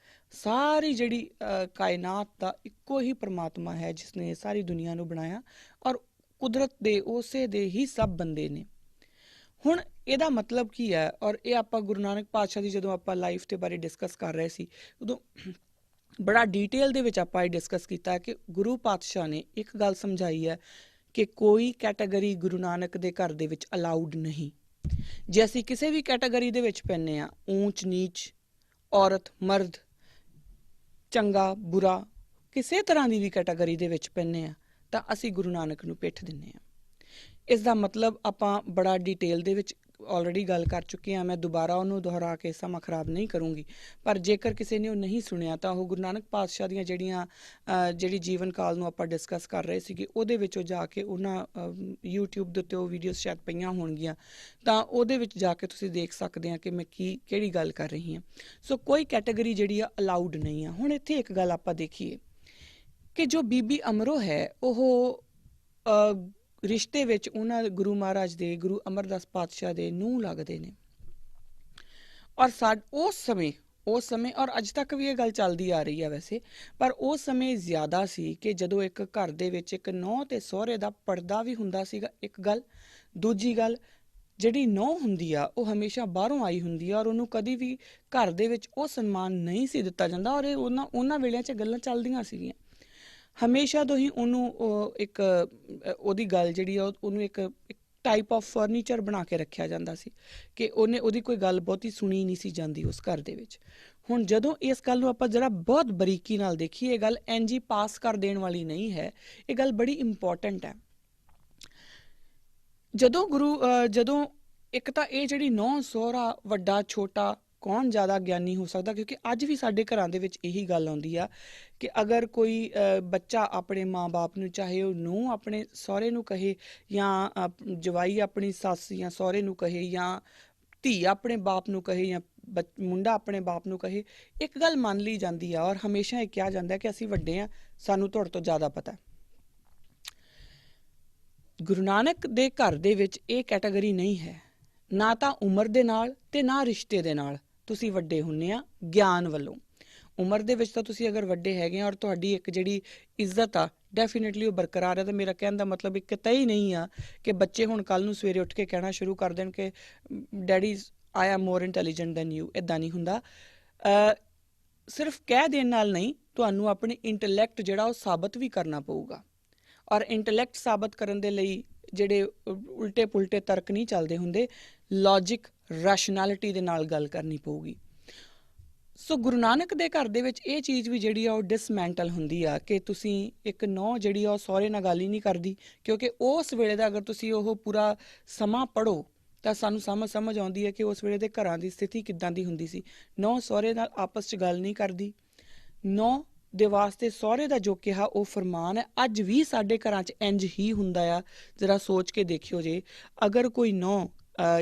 ਸਾਰੀ ਜਿਹੜੀ ਕਾਇਨਾਤ ਦਾ ਇੱਕੋ ਹੀ ਪਰਮਾਤਮਾ ਹੈ ਜਿਸਨੇ ਸਾਰੀ ਦੁਨੀਆ ਨੂੰ ਬਣਾਇਆ ਔਰ ਕੁਦਰਤ ਦੇ ਉਸੇ ਦੇ ਹੀ ਸਭ ਬੰਦੇ ਨੇ। ਹੁਣ ਇਹਦਾ ਮਤਲਬ ਕੀ ਹੈ? ਔਰ ਇਹ ਆਪਾਂ ਗੁਰੂ ਨਾਨਕ ਪਾਤਸ਼ਾਹ ਦੀ ਜਦੋਂ ਆਪਾਂ ਲਾਈਫ ਦੇ ਬਾਰੇ ਡਿਸਕਸ ਕਰ ਰਹੇ ਸੀ ਉਦੋਂ ਬੜਾ ਡੀਟੇਲ ਦੇ ਵਿੱਚ ਆਪਾਂ ਇਹ ਡਿਸਕਸ ਕੀਤਾ ਕਿ ਗੁਰੂ ਪਾਤਸ਼ਾਹ ਨੇ ਇੱਕ ਗੱਲ ਸਮਝਾਈ ਹੈ ਕਿ ਕੋਈ ਕੈਟਾਗਰੀ ਗੁਰੂ ਨਾਨਕ ਦੇ ਘਰ ਦੇ ਵਿੱਚ ਅਲਾਉਡ ਨਹੀਂ। ਜੇ ਅਸੀਂ ਕਿਸੇ ਵੀ ਕੈਟਾਗਰੀ ਦੇ ਵਿੱਚ ਪੈਂਦੇ ਹਾਂ, ਊਚ ਨੀਚ, ਔਰਤ ਮਰਦ, ਚੰਗਾ ਬੁਰਾ, ਕਿਸੇ ਤਰ੍ਹਾਂ ਦੀ ਵੀ ਕੈਟਾਗਰੀ ਦੇ ਵਿੱਚ ਪੈਂਦੇ ਹਾਂ ਤਾਂ ਅਸੀਂ ਗੁਰੂ ਨਾਨਕ ਨੂੰ ਪਿੱਠ ਦਿੰਦੇ ਹਾਂ। ਇਸ ਦਾ ਮਤਲਬ ਆਪਾਂ ਬੜਾ ਡਿਟੇਲ ਦੇ ਵਿੱਚ ਆਲਰੇਡੀ ਗੱਲ ਕਰ ਚੁੱਕੇ ਹਾਂ। ਮੈਂ ਦੁਬਾਰਾ ਉਹਨੂੰ ਦੁਹਰਾ ਕੇ ਸਮਾਂ ਖਰਾਬ ਨਹੀਂ ਕਰੂੰਗੀ, ਪਰ ਜੇਕਰ ਕਿਸੇ ਨੇ ਉਹ ਨਹੀਂ ਸੁਣਿਆ ਤਾਂ ਉਹ ਗੁਰੂ ਨਾਨਕ ਪਾਤਸ਼ਾਹ ਦੀਆਂ ਜਿਹੜੀ ਜੀਵਨ ਕਾਲ ਨੂੰ ਆਪਾਂ ਡਿਸਕਸ ਕਰ ਰਹੇ ਸੀਗੇ ਉਹਦੇ ਵਿੱਚੋਂ ਜਾ ਕੇ ਉਹਨਾਂ YouTube ਦੇ ਉੱਤੇ ਉਹ ਵੀਡੀਓਜ਼ ਸ਼ਾਇਦ ਪਈਆਂ ਹੋਣਗੀਆਂ, ਤਾਂ ਉਹਦੇ ਵਿੱਚ ਜਾ ਕੇ ਤੁਸੀਂ ਦੇਖ ਸਕਦੇ ਆ ਕਿ ਮੈਂ ਕਿਹੜੀ ਗੱਲ ਕਰ ਰਹੀ ਹਾਂ। ਸੋ ਕੋਈ ਕੈਟਾਗਰੀ ਜਿਹੜੀ ਆ ਅਲਾਊਡ ਨਹੀਂ ਆ। ਹੁਣ ਇੱਥੇ ਇੱਕ ਗੱਲ ਆਪਾਂ ਦੇਖੀਏ ਕਿ ਜੋ ਬੀਬੀ ਅਮਰੋ ਹੈ ਉਹ ਰਿਸ਼ਤੇ ਵਿੱਚ ਉਹਨਾਂ ਗੁਰੂ ਮਹਾਰਾਜ ਦੇ, ਗੁਰੂ ਅਮਰਦਾਸ ਪਾਤਸ਼ਾਹ ਦੇ ਨੂੰਹ ਲੱਗਦੇ ਨੇ। ਔਰ ਉਸ ਸਮੇਂ ਔਰ ਅੱਜ ਤੱਕ ਵੀ ਇਹ ਗੱਲ ਚੱਲਦੀ ਆ ਰਹੀ ਹੈ ਵੈਸੇ, ਪਰ ਉਸ ਸਮੇਂ ਜ਼ਿਆਦਾ ਸੀ ਕਿ ਜਦੋਂ ਇੱਕ ਘਰ ਦੇ ਵਿੱਚ ਇੱਕ ਨੂੰਹ ਤੇ ਸਹੁਰੇ ਦਾ ਪਰਦਾ ਵੀ ਹੁੰਦਾ ਸੀਗਾ, ਇੱਕ ਗੱਲ। ਦੂਜੀ ਗੱਲ, ਜਿਹੜੀ ਨੂੰਹ ਹੁੰਦੀ ਆ ਉਹ ਹਮੇਸ਼ਾ ਬਾਹਰੋਂ ਆਈ ਹੁੰਦੀ ਆ ਔਰ ਉਹਨੂੰ ਕਦੀ ਵੀ ਘਰ ਦੇ ਵਿੱਚ ਉਹ ਸਨਮਾਨ ਨਹੀਂ ਸੀ ਦਿੱਤਾ ਜਾਂਦਾ। ਔਰ ਇਹ ਉਹਨਾਂ ਵੇਲਿਆਂ 'ਚ ਗੱਲਾਂ ਚੱਲਦੀਆਂ ਸੀਗੀਆਂ। ਹਮੇਸ਼ਾ ਤੋਂ ਹੀ ਉਹਨੂੰ ਉਹਦੀ ਗੱਲ ਜਿਹੜੀ ਆ ਉਹਨੂੰ ਇੱਕ ਟਾਈਪ ਆਫ ਫਰਨੀਚਰ ਬਣਾ ਕੇ ਰੱਖਿਆ ਜਾਂਦਾ ਸੀ ਕਿ ਉਹਦੀ ਕੋਈ ਗੱਲ ਬਹੁਤੀ ਸੁਣੀ ਨਹੀਂ ਸੀ ਜਾਂਦੀ ਉਸ ਘਰ ਦੇ ਵਿੱਚ। ਹੁਣ ਜਦੋਂ ਇਸ ਗੱਲ ਨੂੰ ਆਪਾਂ ਜਰਾ ਬਹੁਤ ਬਰੀਕੀ ਨਾਲ ਦੇਖੀਏ, ਇਹ ਗੱਲ ਇੰਝ ਹੀ ਪਾਸ ਕਰ ਦੇਣ ਵਾਲੀ ਨਹੀਂ ਹੈ, ਇਹ ਗੱਲ ਬੜੀ ਇੰਪੋਰਟੈਂਟ ਹੈ। ਜਦੋਂ ਇੱਕ ਤਾਂ ਇਹ ਜਿਹੜੀ ਨੂੰਹ ਸਹੁਰਾ, ਵੱਡਾ ਛੋਟਾ, ਕੌਣ ਜ਼ਿਆਦਾ ਗਿਆਨੀ ਹੋ ਸਕਦਾ, ਕਿਉਂਕਿ ਅੱਜ ਵੀ ਸਾਡੇ ਘਰਾਂ ਦੇ ਵਿੱਚ ਇਹੀ ਗੱਲ ਆਉਂਦੀ ਆ ਕਿ ਅਗਰ ਕੋਈ ਬੱਚਾ ਆਪਣੇ ਮਾਂ-ਬਾਪ ਨੂੰ, ਚਾਹੇ ਉਹ ਨੂੰਹ ਆਪਣੇ ਸਹੁਰੇ ਨੂੰ ਕਹੇ ਜਾਂ ਜਵਾਈ ਆਪਣੀ ਸੱਸ ਜਾਂ ਸਹੁਰੇ ਨੂੰ ਕਹੇ ਜਾਂ ਧੀ ਆਪਣੇ ਬਾਪ ਨੂੰ ਕਹੇ ਜਾਂ ਮੁੰਡਾ ਆਪਣੇ ਬਾਪ ਨੂੰ ਕਹੇ, ਇੱਕ ਗੱਲ ਮੰਨ ਲਈ ਜਾਂਦੀ ਆ ਔਰ ਹਮੇਸ਼ਾ ਇਹ ਕਿਹਾ ਜਾਂਦਾ ਕਿ ਅਸੀਂ ਵੱਡੇ ਆ, ਸਾਨੂੰ ਤੁਹਾਡੇ ਤੋਂ ਜ਼ਿਆਦਾ ਪਤਾ। ਗੁਰੂ ਨਾਨਕ ਦੇ ਘਰ ਦੇ ਵਿੱਚ ਇਹ ਕੈਟਾਗਰੀ ਨਹੀਂ ਹੈ, ਨਾ ਤਾਂ ਉਮਰ ਦੇ ਨਾਲ ਤੇ ਨਾ ਰਿਸ਼ਤੇ ਦੇ ਨਾਲ ਤੁਸੀਂ ਵੱਡੇ ਹੁੰਦੇ ਆ ਗਿਆਨ ਵੱਲੋਂ। ਉਮਰ ਦੇ ਵਿੱਚ ਤਾਂ ਤੁਸੀਂ ਅਗਰ ਵੱਡੇ ਹੈਗੇ ਆ ਔਰ ਤੁਹਾਡੀ ਇੱਕ ਜਿਹੜੀ ਇੱਜ਼ਤ ਆ ਡੈਫੀਨੇਟਲੀ ਉਹ ਬਰਕਰਾਰ ਹੈ, ਤਾਂ ਮੇਰਾ ਕਹਿਣ ਦਾ ਮਤਲਬ ਇੱਕ ਤਾਂ ਹੀ ਨਹੀਂ ਆ ਕਿ ਬੱਚੇ ਹੁਣ ਕੱਲ੍ਹ ਨੂੰ ਸਵੇਰੇ ਉੱਠ ਕੇ ਕਹਿਣਾ ਸ਼ੁਰੂ ਕਰ ਦੇਣ ਕਿ daddy I am more intelligent than you. ਇੱਦਾਂ ਨਹੀਂ ਹੁੰਦਾ। ਸਿਰਫ ਕਹਿ ਦੇਣ ਨਾਲ ਨਹੀਂ, ਤੁਹਾਨੂੰ ਆਪਣੇ ਇੰਟੈਲੈਕਟ ਜਿਹੜਾ ਉਹ ਸਾਬਤ ਵੀ ਕਰਨਾ ਪਊਗਾ। ਔਰ ਇੰਟੈਲੈਕਟ ਸਾਬਤ ਕਰਨ ਦੇ ਲਈ ਜਿਹੜੇ ਉਲਟੇ ਪੁਲਟੇ ਤਰਕ ਨਹੀਂ ਚੱਲਦੇ ਹੁੰਦੇ, ਲੌਜਿਕ ਰੈਸ਼ਨੈਲਿਟੀ ਦੇ ਨਾਲ ਗੱਲ ਕਰਨੀ ਪਊਗੀ। ਸੋ ਗੁਰੂ ਨਾਨਕ ਦੇ ਘਰ ਦੇ ਵਿੱਚ ਇਹ ਚੀਜ਼ ਵੀ ਜਿਹੜੀ ਆ ਉਹ ਡਿਸਮੈਂਟਲ ਹੁੰਦੀ ਆ ਕਿ ਤੁਸੀਂ ਇੱਕ ਨੂੰਹ ਜਿਹੜੀ ਆ ਉਹ ਸਹੁਰੇ ਨਾਲ ਗੱਲ ਹੀ ਨਹੀਂ ਕਰਦੀ, ਕਿਉਂਕਿ ਉਸ ਵੇਲੇ ਦਾ ਅਗਰ ਤੁਸੀਂ ਉਹ ਪੂਰਾ ਸਮਾਂ ਪੜ੍ਹੋ ਤਾਂ ਸਾਨੂੰ ਸਮਝ ਆਉਂਦੀ ਹੈ ਕਿ ਉਸ ਵੇਲੇ ਦੇ ਘਰਾਂ ਦੀ ਸਥਿਤੀ ਕਿੱਦਾਂ ਦੀ ਹੁੰਦੀ ਸੀ। ਨੂੰਹ ਸਹੁਰੇ ਨਾਲ ਆਪਸ 'ਚ ਗੱਲ ਨਹੀਂ ਕਰਦੀ। ਨੂੰਹ ਦੇ ਵਾਸਤੇ ਸਹੁਰੇ ਦਾ ਜੋ ਕਿਹਾ ਉਹ ਫਰਮਾਨ ਹੈ। ਅੱਜ ਵੀ ਸਾਡੇ ਘਰਾਂ 'ਚ ਇੰਝ ਹੀ ਹੁੰਦਾ ਆ। ਜ਼ਰਾ ਸੋਚ ਕੇ ਦੇਖਿਓ ਜੇ, ਅਗਰ ਕੋਈ ਨੂੰਹ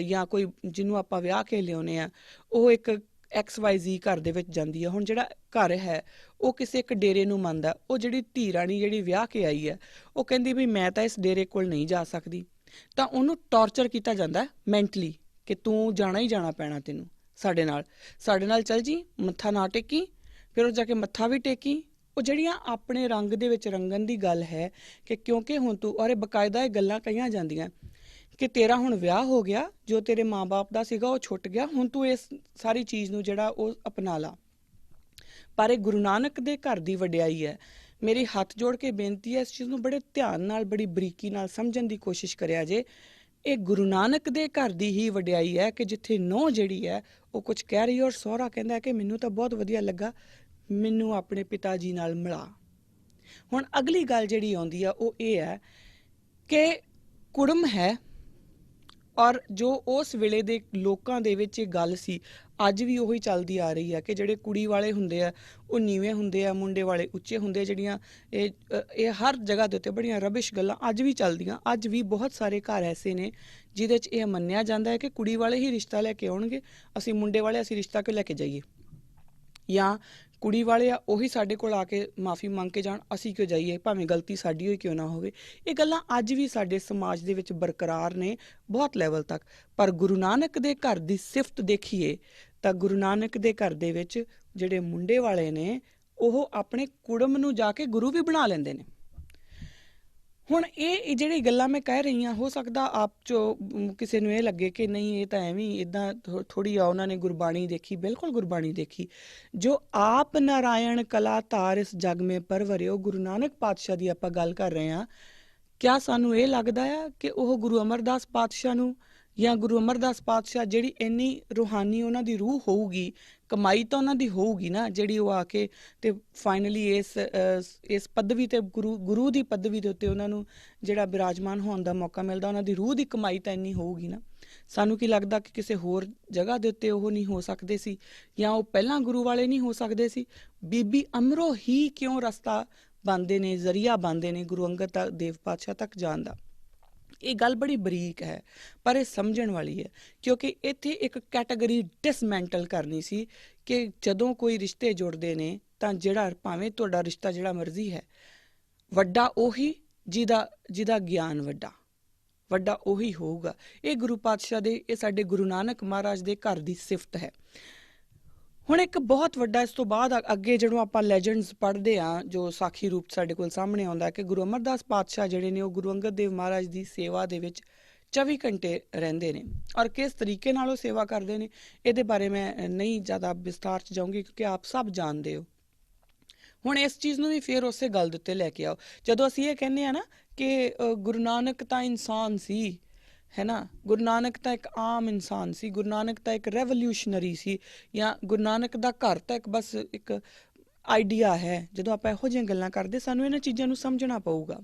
ਜਾਂ ਕੋਈ ਜਿਹਨੂੰ ਆਪਾਂ ਵਿਆਹ ਕੇ ਲਿਆਉਂਦੇ ਆ, ਉਹ ਇੱਕ XYZ ਘਰ ਦੇ ਵਿੱਚ ਜਾਂਦੀ ਆ। ਹੁਣ ਜਿਹੜਾ ਘਰ ਹੈ ਉਹ ਕਿਸੇ ਇੱਕ ਡੇਰੇ ਨੂੰ ਮੰਨਦਾ, ਉਹ ਜਿਹੜੀ ਧੀ ਰਾਣੀ ਜਿਹੜੀ ਵਿਆਹ ਕੇ ਆਈ ਹੈ ਉਹ ਕਹਿੰਦੀ ਵੀ ਮੈਂ ਤਾਂ ਇਸ ਡੇਰੇ ਕੋਲ ਨਹੀਂ ਜਾ ਸਕਦੀ, ਤਾਂ ਉਹਨੂੰ ਟੌਰਚਰ ਕੀਤਾ ਜਾਂਦਾ ਮੈਂਟਲੀ ਕਿ ਤੂੰ ਜਾਣਾ ਹੀ ਜਾਣਾ ਪੈਣਾ, ਤੈਨੂੰ ਸਾਡੇ ਨਾਲ ਚੱਲ ਜੀ, ਮੱਥਾ ਨਾ ਟੇਕੀ। ਫਿਰ ਉਹ ਜਾ ਕੇ ਮੱਥਾ ਵੀ ਟੇਕੀ। ਉਹ ਜਿਹੜੀਆਂ ਆਪਣੇ ਰੰਗ ਦੇ ਵਿੱਚ ਰੰਗਣ ਦੀ ਗੱਲ ਹੈ ਕਿ ਕਿਉਂਕਿ ਹੁਣ ਤੂੰ, ਔਰ ਬਕਾਇਦਾ ਇਹ ਗੱਲਾਂ ਕਹੀਆਂ ਜਾਂਦੀਆਂ ਕਿ ਤੇਰਾ ਹੁਣ ਵਿਆਹ ਹੋ ਗਿਆ, ਜੋ ਤੇਰੇ ਮਾਂ-ਬਾਪ ਦਾ ਸੀਗਾ ਉਹ ਛੁੱਟ ਗਿਆ, ਹੁਣ ਤੂੰ ਇਸ ਸਾਰੀ ਚੀਜ਼ ਨੂੰ ਜਿਹੜਾ ਉਹ ਅਪਣਾ ਲਾ। ਪਰ ਇਹ ਗੁਰੂ ਨਾਨਕ ਦੇ ਘਰ ਦੀ ਵਡਿਆਈ ਹੈ। ਮੇਰੀ ਹੱਥ ਜੋੜ ਕੇ ਬੇਨਤੀ ਹੈ, ਇਸ ਚੀਜ਼ ਨੂੰ ਬੜੇ ਧਿਆਨ ਨਾਲ, ਬੜੀ ਬਰੀਕੀ ਨਾਲ ਸਮਝਣ ਦੀ ਕੋਸ਼ਿਸ਼ ਕਰਿਆ ਜੇ। ਇਹ ਗੁਰੂ ਨਾਨਕ ਦੇ ਘਰ ਦੀ ਹੀ ਵਡਿਆਈ ਹੈ ਕਿ ਜਿੱਥੇ ਨੂੰਹ ਜਿਹੜੀ ਹੈ ਉਹ ਕੁਝ ਕਹਿ ਰਹੀ ਹੈ ਔਰ ਸਹੁਰਾ ਕਹਿੰਦਾ ਕਿ ਮੈਨੂੰ ਤਾਂ ਬਹੁਤ ਵਧੀਆ ਲੱਗਾ, ਮੈਨੂੰ ਆਪਣੇ ਪਿਤਾ ਜੀ ਨਾਲ ਮਿਲਾ। ਹੁਣ ਅਗਲੀ ਗੱਲ ਜਿਹੜੀ ਆਉਂਦੀ ਆ ਉਹ ਇਹ ਹੈ ਕਿ ਕੁੜਮ ਹੈ, ਔਰ ਜੋ ਉਸ ਵੇਲੇ ਦੇ ਲੋਕਾਂ ਦੇ ਵਿੱਚ ਇਹ ਗੱਲ ਸੀ, ਅੱਜ ਵੀ ਉਹੀ ਚੱਲਦੀ ਆ ਰਹੀ ਹੈ ਕਿ ਜਿਹੜੇ ਕੁੜੀ ਵਾਲੇ ਹੁੰਦੇ ਆ ਉਹ ਨੀਵੇਂ ਹੁੰਦੇ ਆ, ਮੁੰਡੇ ਵਾਲੇ ਉੱਚੇ ਹੁੰਦੇ ਆ। ਜਿਹੜੀਆਂ ਇਹ ਹਰ ਜਗ੍ਹਾ ਦੇ ਉੱਤੇ ਬੜੀਆਂ ਰਬਿਸ਼ ਗੱਲਾਂ ਅੱਜ ਵੀ ਚੱਲਦੀਆਂ। ਅੱਜ ਵੀ ਬਹੁਤ ਸਾਰੇ ਘਰ ਐਸੇ ਨੇ ਜਿਹਦੇ 'ਚ ਇਹ ਮੰਨਿਆ ਜਾਂਦਾ ਹੈ ਕਿ ਕੁੜੀ ਵਾਲੇ ਹੀ ਰਿਸ਼ਤਾ ਲੈ ਕੇ ਆਉਣਗੇ, ਅਸੀਂ ਮੁੰਡੇ ਵਾਲੇ ਅਸੀਂ ਰਿਸ਼ਤਾ ਕਿਉਂ ਲੈ ਕੇ ਜਾਈਏ, ਜਾਂ ਕੁੜੀ ਵਾਲੇ ਆ ਉਹੀ ਸਾਡੇ ਕੋਲ ਆ ਕੇ ਮਾਫੀ ਮੰਗ ਕੇ ਜਾਣ, ਅਸੀਂ ਕਿਉਂ ਜਾਈਏ, ਭਾਵੇਂ ਗਲਤੀ ਸਾਡੀ ਹੋਈ ਕਿਉਂ ਨਾ ਹੋਵੇ। ਇਹ ਗੱਲਾਂ ਅੱਜ ਵੀ ਸਾਡੇ ਸਮਾਜ ਦੇ ਵਿੱਚ ਬਰਕਰਾਰ ਨੇ ਬਹੁਤ ਲੈਵਲ ਤੱਕ। ਪਰ ਗੁਰੂ ਨਾਨਕ ਦੇ ਘਰ ਦੀ ਸਿਫਤ ਦੇਖੀਏ ਤਾਂ ਗੁਰੂ ਨਾਨਕ ਦੇ ਘਰ ਦੇ ਵਿੱਚ ਜਿਹੜੇ ਮੁੰਡੇ ਵਾਲੇ ਨੇ ਉਹ ਆਪਣੇ ਕੁੜਮ ਨੂੰ ਜਾ ਕੇ ਗੁਰੂ ਵੀ ਬਣਾ ਲੈਂਦੇ ਨੇ। ਹੁਣ ਇਹ ਜਿਹੜੀ ਗੱਲਾਂ ਮੈਂ ਕਹਿ ਰਹੀ ਹਾਂ, ਹੋ ਸਕਦਾ ਆਪ 'ਚੋਂ ਕਿਸੇ ਨੂੰ ਇਹ ਲੱਗੇ ਕਿ ਨਹੀਂ ਇਹ ਤਾਂ ਐਵੇਂ ਇੱਦਾਂ ਥੋੜ੍ਹੀ ਆ ਉਹਨਾਂ ਨੇ ਗੁਰਬਾਣੀ ਦੇਖੀ। ਬਿਲਕੁਲ ਗੁਰਬਾਣੀ ਦੇਖੀ। ਜੋ ਆਪ ਨਾਰਾਇਣ ਕਲਾ ਧਾਰ ਇਸ ਜਗ ਮੇ ਪਰਵਰਿਓ, ਗੁਰੂ ਨਾਨਕ ਪਾਤਸ਼ਾਹ ਦੀ ਆਪਾਂ ਗੱਲ ਕਰ ਰਹੇ ਹਾਂ। ਕਿਆ ਸਾਨੂੰ ਇਹ ਲੱਗਦਾ ਆ ਕਿ ਉਹ ਗੁਰੂ ਅਮਰਦਾਸ ਪਾਤਸ਼ਾਹ ਨੂੰ, ਜਾਂ ਗੁਰੂ ਅਮਰਦਾਸ ਪਾਤਸ਼ਾਹ ਜਿਹੜੀ ਇੰਨੀ ਰੂਹਾਨੀ ਉਹਨਾਂ ਦੀ ਰੂਹ ਹੋਊਗੀ, ਕਮਾਈ ਤਾਂ ਉਹਨਾਂ ਦੀ ਹੋਊਗੀ ਨਾ, ਜਿਹੜੀ ਉਹ ਆ ਕੇ ਤੇ ਫਾਈਨਲੀ ਇਸ ਪਦਵੀ ਤੇ ਗੁਰੂ ਦੀ ਪਦਵੀ ਦੇ ਉੱਤੇ ਉਹਨਾਂ ਨੂੰ ਜਿਹੜਾ ਬਿਰਾਜਮਾਨ ਹੋਣ ਦਾ ਮੌਕਾ ਮਿਲਦਾ, ਉਹਨਾਂ ਦੀ ਰੂਹ ਦੀ ਕਮਾਈ ਤਾਂ ਇੰਨੀ ਹੋਊਗੀ ਨਾ। ਸਾਨੂੰ ਕੀ ਲੱਗਦਾ ਕਿ ਕਿਸੇ ਹੋਰ ਜਗ੍ਹਾ ਦੇ ਉੱਤੇ ਉਹ ਨਹੀਂ ਹੋ ਸਕਦੇ ਸੀ, ਜਾਂ ਉਹ ਪਹਿਲਾਂ ਗੁਰੂ ਵਾਲੇ ਨਹੀਂ ਹੋ ਸਕਦੇ ਸੀ? ਬੀਬੀ ਅਮਰੋ ਹੀ ਕਿਉਂ ਰਸਤਾ ਬਣਦੇ ਨੇ, ਜ਼ਰੀਆ ਬਣਦੇ ਨੇ ਗੁਰੂ ਅੰਗਦ ਦੇਵ ਪਾਤਸ਼ਾਹ ਤੱਕ ਜਾਣ ਦਾ? ਇਹ ਗੱਲ ਬੜੀ ਬਰੀਕ ਹੈ, ਪਰ ਇਹ ਸਮਝਣ ਵਾਲੀ ਹੈ, ਕਿਉਂਕਿ ਇੱਥੇ ਇੱਕ ਕੈਟਾਗਰੀ ਡਿਸਮੈਂਟਲ ਕਰਨੀ ਸੀ ਕਿ ਜਦੋਂ ਕੋਈ ਰਿਸ਼ਤੇ ਜੁੜਦੇ ਨੇ ਤਾਂ ਜਿਹੜਾ ਭਾਵੇਂ ਤੁਹਾਡਾ ਰਿਸ਼ਤਾ ਜਿਹੜਾ ਮਰਜ਼ੀ ਹੈ, ਵੱਡਾ ਉਹੀ ਜਿਹਦਾ ਗਿਆਨ ਵੱਡਾ ਉਹੀ ਹੋਊਗਾ। ਇਹ ਗੁਰੂ ਪਾਤਸ਼ਾਹ ਦੇ, ਇਹ ਸਾਡੇ ਗੁਰੂ ਨਾਨਕ ਮਹਾਰਾਜ ਦੇ ਘਰ ਦੀ ਸਿਫਤ ਹੈ। ਹੁਣ ਇੱਕ ਬਹੁਤ ਵੱਡਾ, ਇਸ ਤੋਂ ਬਾਅਦ ਅੱਗੇ ਜਦੋਂ ਆਪਾਂ ਲੈਜੈਂਡਸ ਪੜ੍ਹਦੇ ਹਾਂ, ਜੋ ਸਾਖੀ ਰੂਪ ਸਾਡੇ ਕੋਲ ਸਾਹਮਣੇ ਆਉਂਦਾ ਕਿ ਗੁਰੂ ਅਮਰਦਾਸ ਪਾਤਸ਼ਾਹ ਜਿਹੜੇ ਨੇ ਉਹ ਗੁਰੂ ਅੰਗਦ ਦੇਵ ਮਹਾਰਾਜ ਦੀ ਸੇਵਾ ਦੇ ਵਿੱਚ 24 ਘੰਟੇ ਰਹਿੰਦੇ ਨੇ, ਔਰ ਕਿਸ ਤਰੀਕੇ ਨਾਲ ਉਹ ਸੇਵਾ ਕਰਦੇ ਨੇ ਇਹਦੇ ਬਾਰੇ ਮੈਂ ਨਹੀਂ ਜ਼ਿਆਦਾ ਵਿਸਥਾਰ 'ਚ ਜਾਊਂਗੀ, ਕਿਉਂਕਿ ਆਪ ਸਭ ਜਾਣਦੇ ਹੋ। ਹੁਣ ਇਸ ਚੀਜ਼ ਨੂੰ ਵੀ ਫਿਰ ਉਸੇ ਗੱਲ ਦੇ ਉੱਤੇ ਲੈ ਕੇ ਆਓ, ਜਦੋਂ ਅਸੀਂ ਇਹ ਕਹਿੰਦੇ ਆ ਨਾ ਕਿ ਗੁਰੂ ਨਾਨਕ ਤਾਂ ਇਨਸਾਨ ਸੀ, ਹੈ ਨਾ, ਗੁਰੂ ਨਾਨਕ ਤਾਂ ਇੱਕ ਆਮ ਇਨਸਾਨ ਸੀ, ਗੁਰੂ ਨਾਨਕ ਤਾਂ ਇੱਕ ਰੈਵੋਲਿਊਸ਼ਨਰੀ ਸੀ, ਜਾਂ ਗੁਰੂ ਨਾਨਕ ਦਾ ਘਰ ਤਾਂ ਬਸ ਇੱਕ ਆਈਡੀਆ ਹੈ। ਜਦੋਂ ਆਪਾਂ ਇਹੋ ਜਿਹੀਆਂ ਗੱਲਾਂ ਕਰਦੇ, ਸਾਨੂੰ ਇਹਨਾਂ ਚੀਜ਼ਾਂ ਨੂੰ ਸਮਝਣਾ ਪਊਗਾ।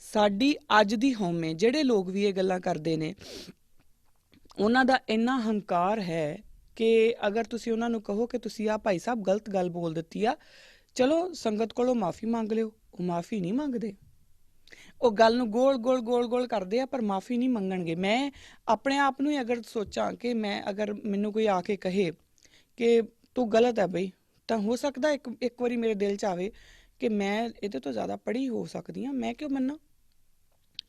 ਸਾਡੀ ਅੱਜ ਦੀ ਹਉਮੈ, ਜਿਹੜੇ ਲੋਕ ਵੀ ਇਹ ਗੱਲਾਂ ਕਰਦੇ ਨੇ, ਉਹਨਾਂ ਦਾ ਇੰਨਾ ਹੰਕਾਰ ਹੈ ਕਿ ਅਗਰ ਤੁਸੀਂ ਉਹਨਾਂ ਨੂੰ ਕਹੋ ਕਿ ਤੁਸੀਂ ਆ ਭਾਈ ਸਾਹਿਬ ਗਲਤ ਗੱਲ ਬੋਲ ਦਿੱਤੀ ਆ, ਚਲੋ ਸੰਗਤ ਕੋਲੋਂ ਮਾਫੀ ਮੰਗ ਲਿਓ, ਉਹ ਮਾਫੀ ਨਹੀਂ ਮੰਗਦੇ। ਉਹ ਗੱਲ ਨੂੰ ਗੋਲ ਕਰਦੇ ਆ, ਪਰ ਮਾਫੀ ਨਹੀਂ ਮੰਗਣਗੇ। ਮੈਂ ਆਪਣੇ ਆਪ ਨੂੰ ਹੀ ਅਗਰ ਸੋਚਾਂ ਕਿ ਅਗਰ ਮੈਨੂੰ ਕੋਈ ਆ ਕੇ ਕਹੇ ਕਿ ਤੂੰ ਗਲਤ ਹੈ ਬਈ, ਤਾਂ ਹੋ ਸਕਦਾ ਇੱਕ ਵਾਰੀ ਮੇਰੇ ਦਿਲ 'ਚ ਆਵੇ ਕਿ ਮੈਂ ਇਹਦੇ ਤੋਂ ਜ਼ਿਆਦਾ ਪੜ੍ਹੀ ਹੋ ਸਕਦੀ ਹਾਂ, ਮੈਂ ਕਿਉਂ ਮੰਨਾਂ?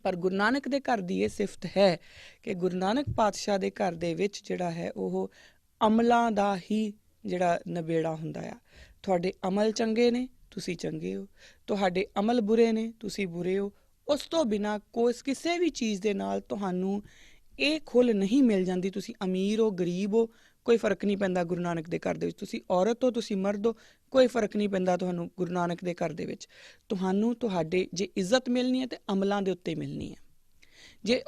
ਪਰ ਗੁਰੂ ਨਾਨਕ ਦੇ ਘਰ ਦੀ ਇਹ ਸਿਫਤ ਹੈ ਕਿ ਗੁਰੂ ਨਾਨਕ ਪਾਤਸ਼ਾਹ ਦੇ ਘਰ ਦੇ ਵਿੱਚ ਜਿਹੜਾ ਹੈ ਉਹ ਅਮਲਾਂ ਦਾ ਹੀ ਜਿਹੜਾ ਨਿਬੇੜਾ ਹੁੰਦਾ ਆ। ਤੁਹਾਡੇ ਅਮਲ ਚੰਗੇ ਨੇ, ਤੁਸੀਂ ਚੰਗੇ ਹੋ, ਤੁਹਾਡੇ ਅਮਲ ਬੁਰੇ ਨੇ, ਤੁਸੀਂ ਬੁਰੇ ਹੋ। ਉਸ ਤੋਂ ਬਿਨਾਂ ਕਿਸੇ ਵੀ ਚੀਜ਼ ਦੇ ਨਾਲ ਤੁਹਾਨੂੰ ਇਹ ਖੁੱਲ੍ਹ ਨਹੀਂ ਮਿਲ ਜਾਂਦੀ। ਤੁਸੀਂ ਅਮੀਰ ਹੋ, ਗਰੀਬ ਹੋ, ਕੋਈ ਫਰਕ ਨਹੀਂ ਪੈਂਦਾ ਗੁਰੂ ਨਾਨਕ ਦੇ ਘਰ ਦੇ ਵਿੱਚ। ਤੁਸੀਂ ਔਰਤ ਹੋ, ਤੁਸੀਂ ਮਰਦ ਹੋ, ਕੋਈ ਫਰਕ ਨਹੀਂ ਪੈਂਦਾ ਤੁਹਾਨੂੰ ਗੁਰੂ ਨਾਨਕ ਦੇ ਘਰ ਦੇ ਵਿੱਚ। ਤੁਹਾਨੂੰ ਤੁਹਾਡੇ ਜੇ ਇੱਜ਼ਤ ਮਿਲਣੀ ਹੈ ਤਾਂ ਅਮਲਾਂ ਦੇ ਉੱਤੇ ਮਿਲਣੀ ਹੈ। ਜੇ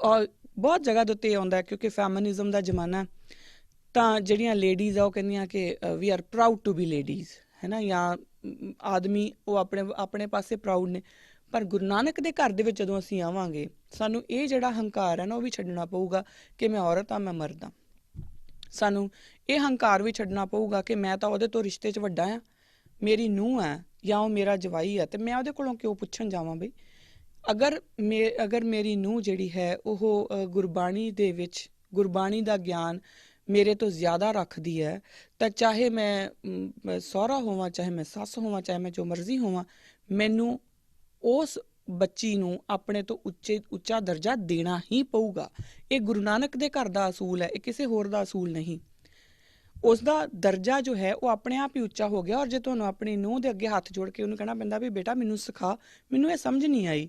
ਬਹੁਤ ਜਗ੍ਹਾ ਦੇ ਉੱਤੇ ਆਉਂਦਾ, ਕਿਉਂਕਿ ਫੈਮਿਨਿਜ਼ਮ ਦਾ ਜ਼ਮਾਨਾ, ਤਾਂ ਜਿਹੜੀਆਂ ਲੇਡੀਜ਼ ਆ ਉਹ ਕਹਿੰਦੀਆਂ ਕਿ we are proud to be ladies, ਹੈ ਨਾ, ਜਾਂ ਆਦਮੀ ਉਹ ਆਪਣੇ ਪਾਸੇ ਪ੍ਰਾਊਡ ਨੇ। ਪਰ ਗੁਰੂ ਨਾਨਕ ਦੇ ਘਰ ਦੇ ਵਿੱਚ ਜਦੋਂ ਅਸੀਂ ਆਵਾਂਗੇ, ਸਾਨੂੰ ਇਹ ਜਿਹੜਾ ਹੰਕਾਰ ਹੈ ਨਾ ਉਹ ਵੀ ਛੱਡਣਾ ਪਊਗਾ ਕਿ ਮੈਂ ਔਰਤ ਹਾਂ, ਮੈਂ ਮਰਦ ਹਾਂ। ਸਾਨੂੰ ਇਹ ਹੰਕਾਰ ਵੀ ਛੱਡਣਾ ਪਊਗਾ ਕਿ ਮੈਂ ਤਾਂ ਉਹਦੇ ਤੋਂ ਰਿਸ਼ਤੇ 'ਚ ਵੱਡਾ ਹਾਂ, ਮੇਰੀ ਨੂੰਹ ਹੈ ਜਾਂ ਉਹ ਮੇਰਾ ਜਵਾਈ ਹੈ, ਅਤੇ ਮੈਂ ਉਹਦੇ ਕੋਲੋਂ ਕਿਉਂ ਪੁੱਛਣ ਜਾਵਾਂ ਬਈ? ਅਗਰ ਮੇਰੀ ਨੂੰਹ ਜਿਹੜੀ ਹੈ ਉਹ ਗੁਰਬਾਣੀ ਦੇ ਵਿੱਚ ਗੁਰਬਾਣੀ ਦਾ ਗਿਆਨ ਮੇਰੇ ਤੋਂ ਜ਼ਿਆਦਾ ਰੱਖਦੀ ਹੈ, ਤਾਂ ਚਾਹੇ ਮੈਂ ਸਹੁਰਾ ਹੋਵਾਂ, ਚਾਹੇ ਮੈਂ ਸੱਸ ਹੋਵਾਂ, ਚਾਹੇ ਮੈਂ ਜੋ ਮਰਜ਼ੀ ਹੋਵਾਂ, ਮੈਨੂੰ ਉਸ ਬੱਚੀ ਨੂੰ ਆਪਣੇ ਤੋਂ ਉੱਚਾ ਦਰਜਾ ਦੇਣਾ ਹੀ ਪਊਗਾ। ਇਹ ਗੁਰੂ ਨਾਨਕ ਦੇ ਘਰ ਦਾ ਅਸੂਲ ਹੈ, ਇਹ ਕਿਸੇ ਹੋਰ ਦਾ ਅਸੂਲ ਨਹੀਂ। ਉਸ ਦਾ ਦਰਜਾ ਜੋ ਹੈ ਉਹ ਆਪਣੇ ਆਪ ਹੀ ਉੱਚਾ ਹੋ ਗਿਆ। ਔਰ ਜੇ ਤੁਹਾਨੂੰ ਆਪਣੀ ਨੂੰਹ ਦੇ ਅੱਗੇ ਹੱਥ ਜੋੜ ਕੇ ਉਹਨੂੰ ਕਹਿਣਾ ਪੈਂਦਾ ਵੀ ਬੇਟਾ ਮੈਨੂੰ ਸਿਖਾ, ਮੈਨੂੰ ਇਹ ਸਮਝ ਨਹੀਂ ਆਈ,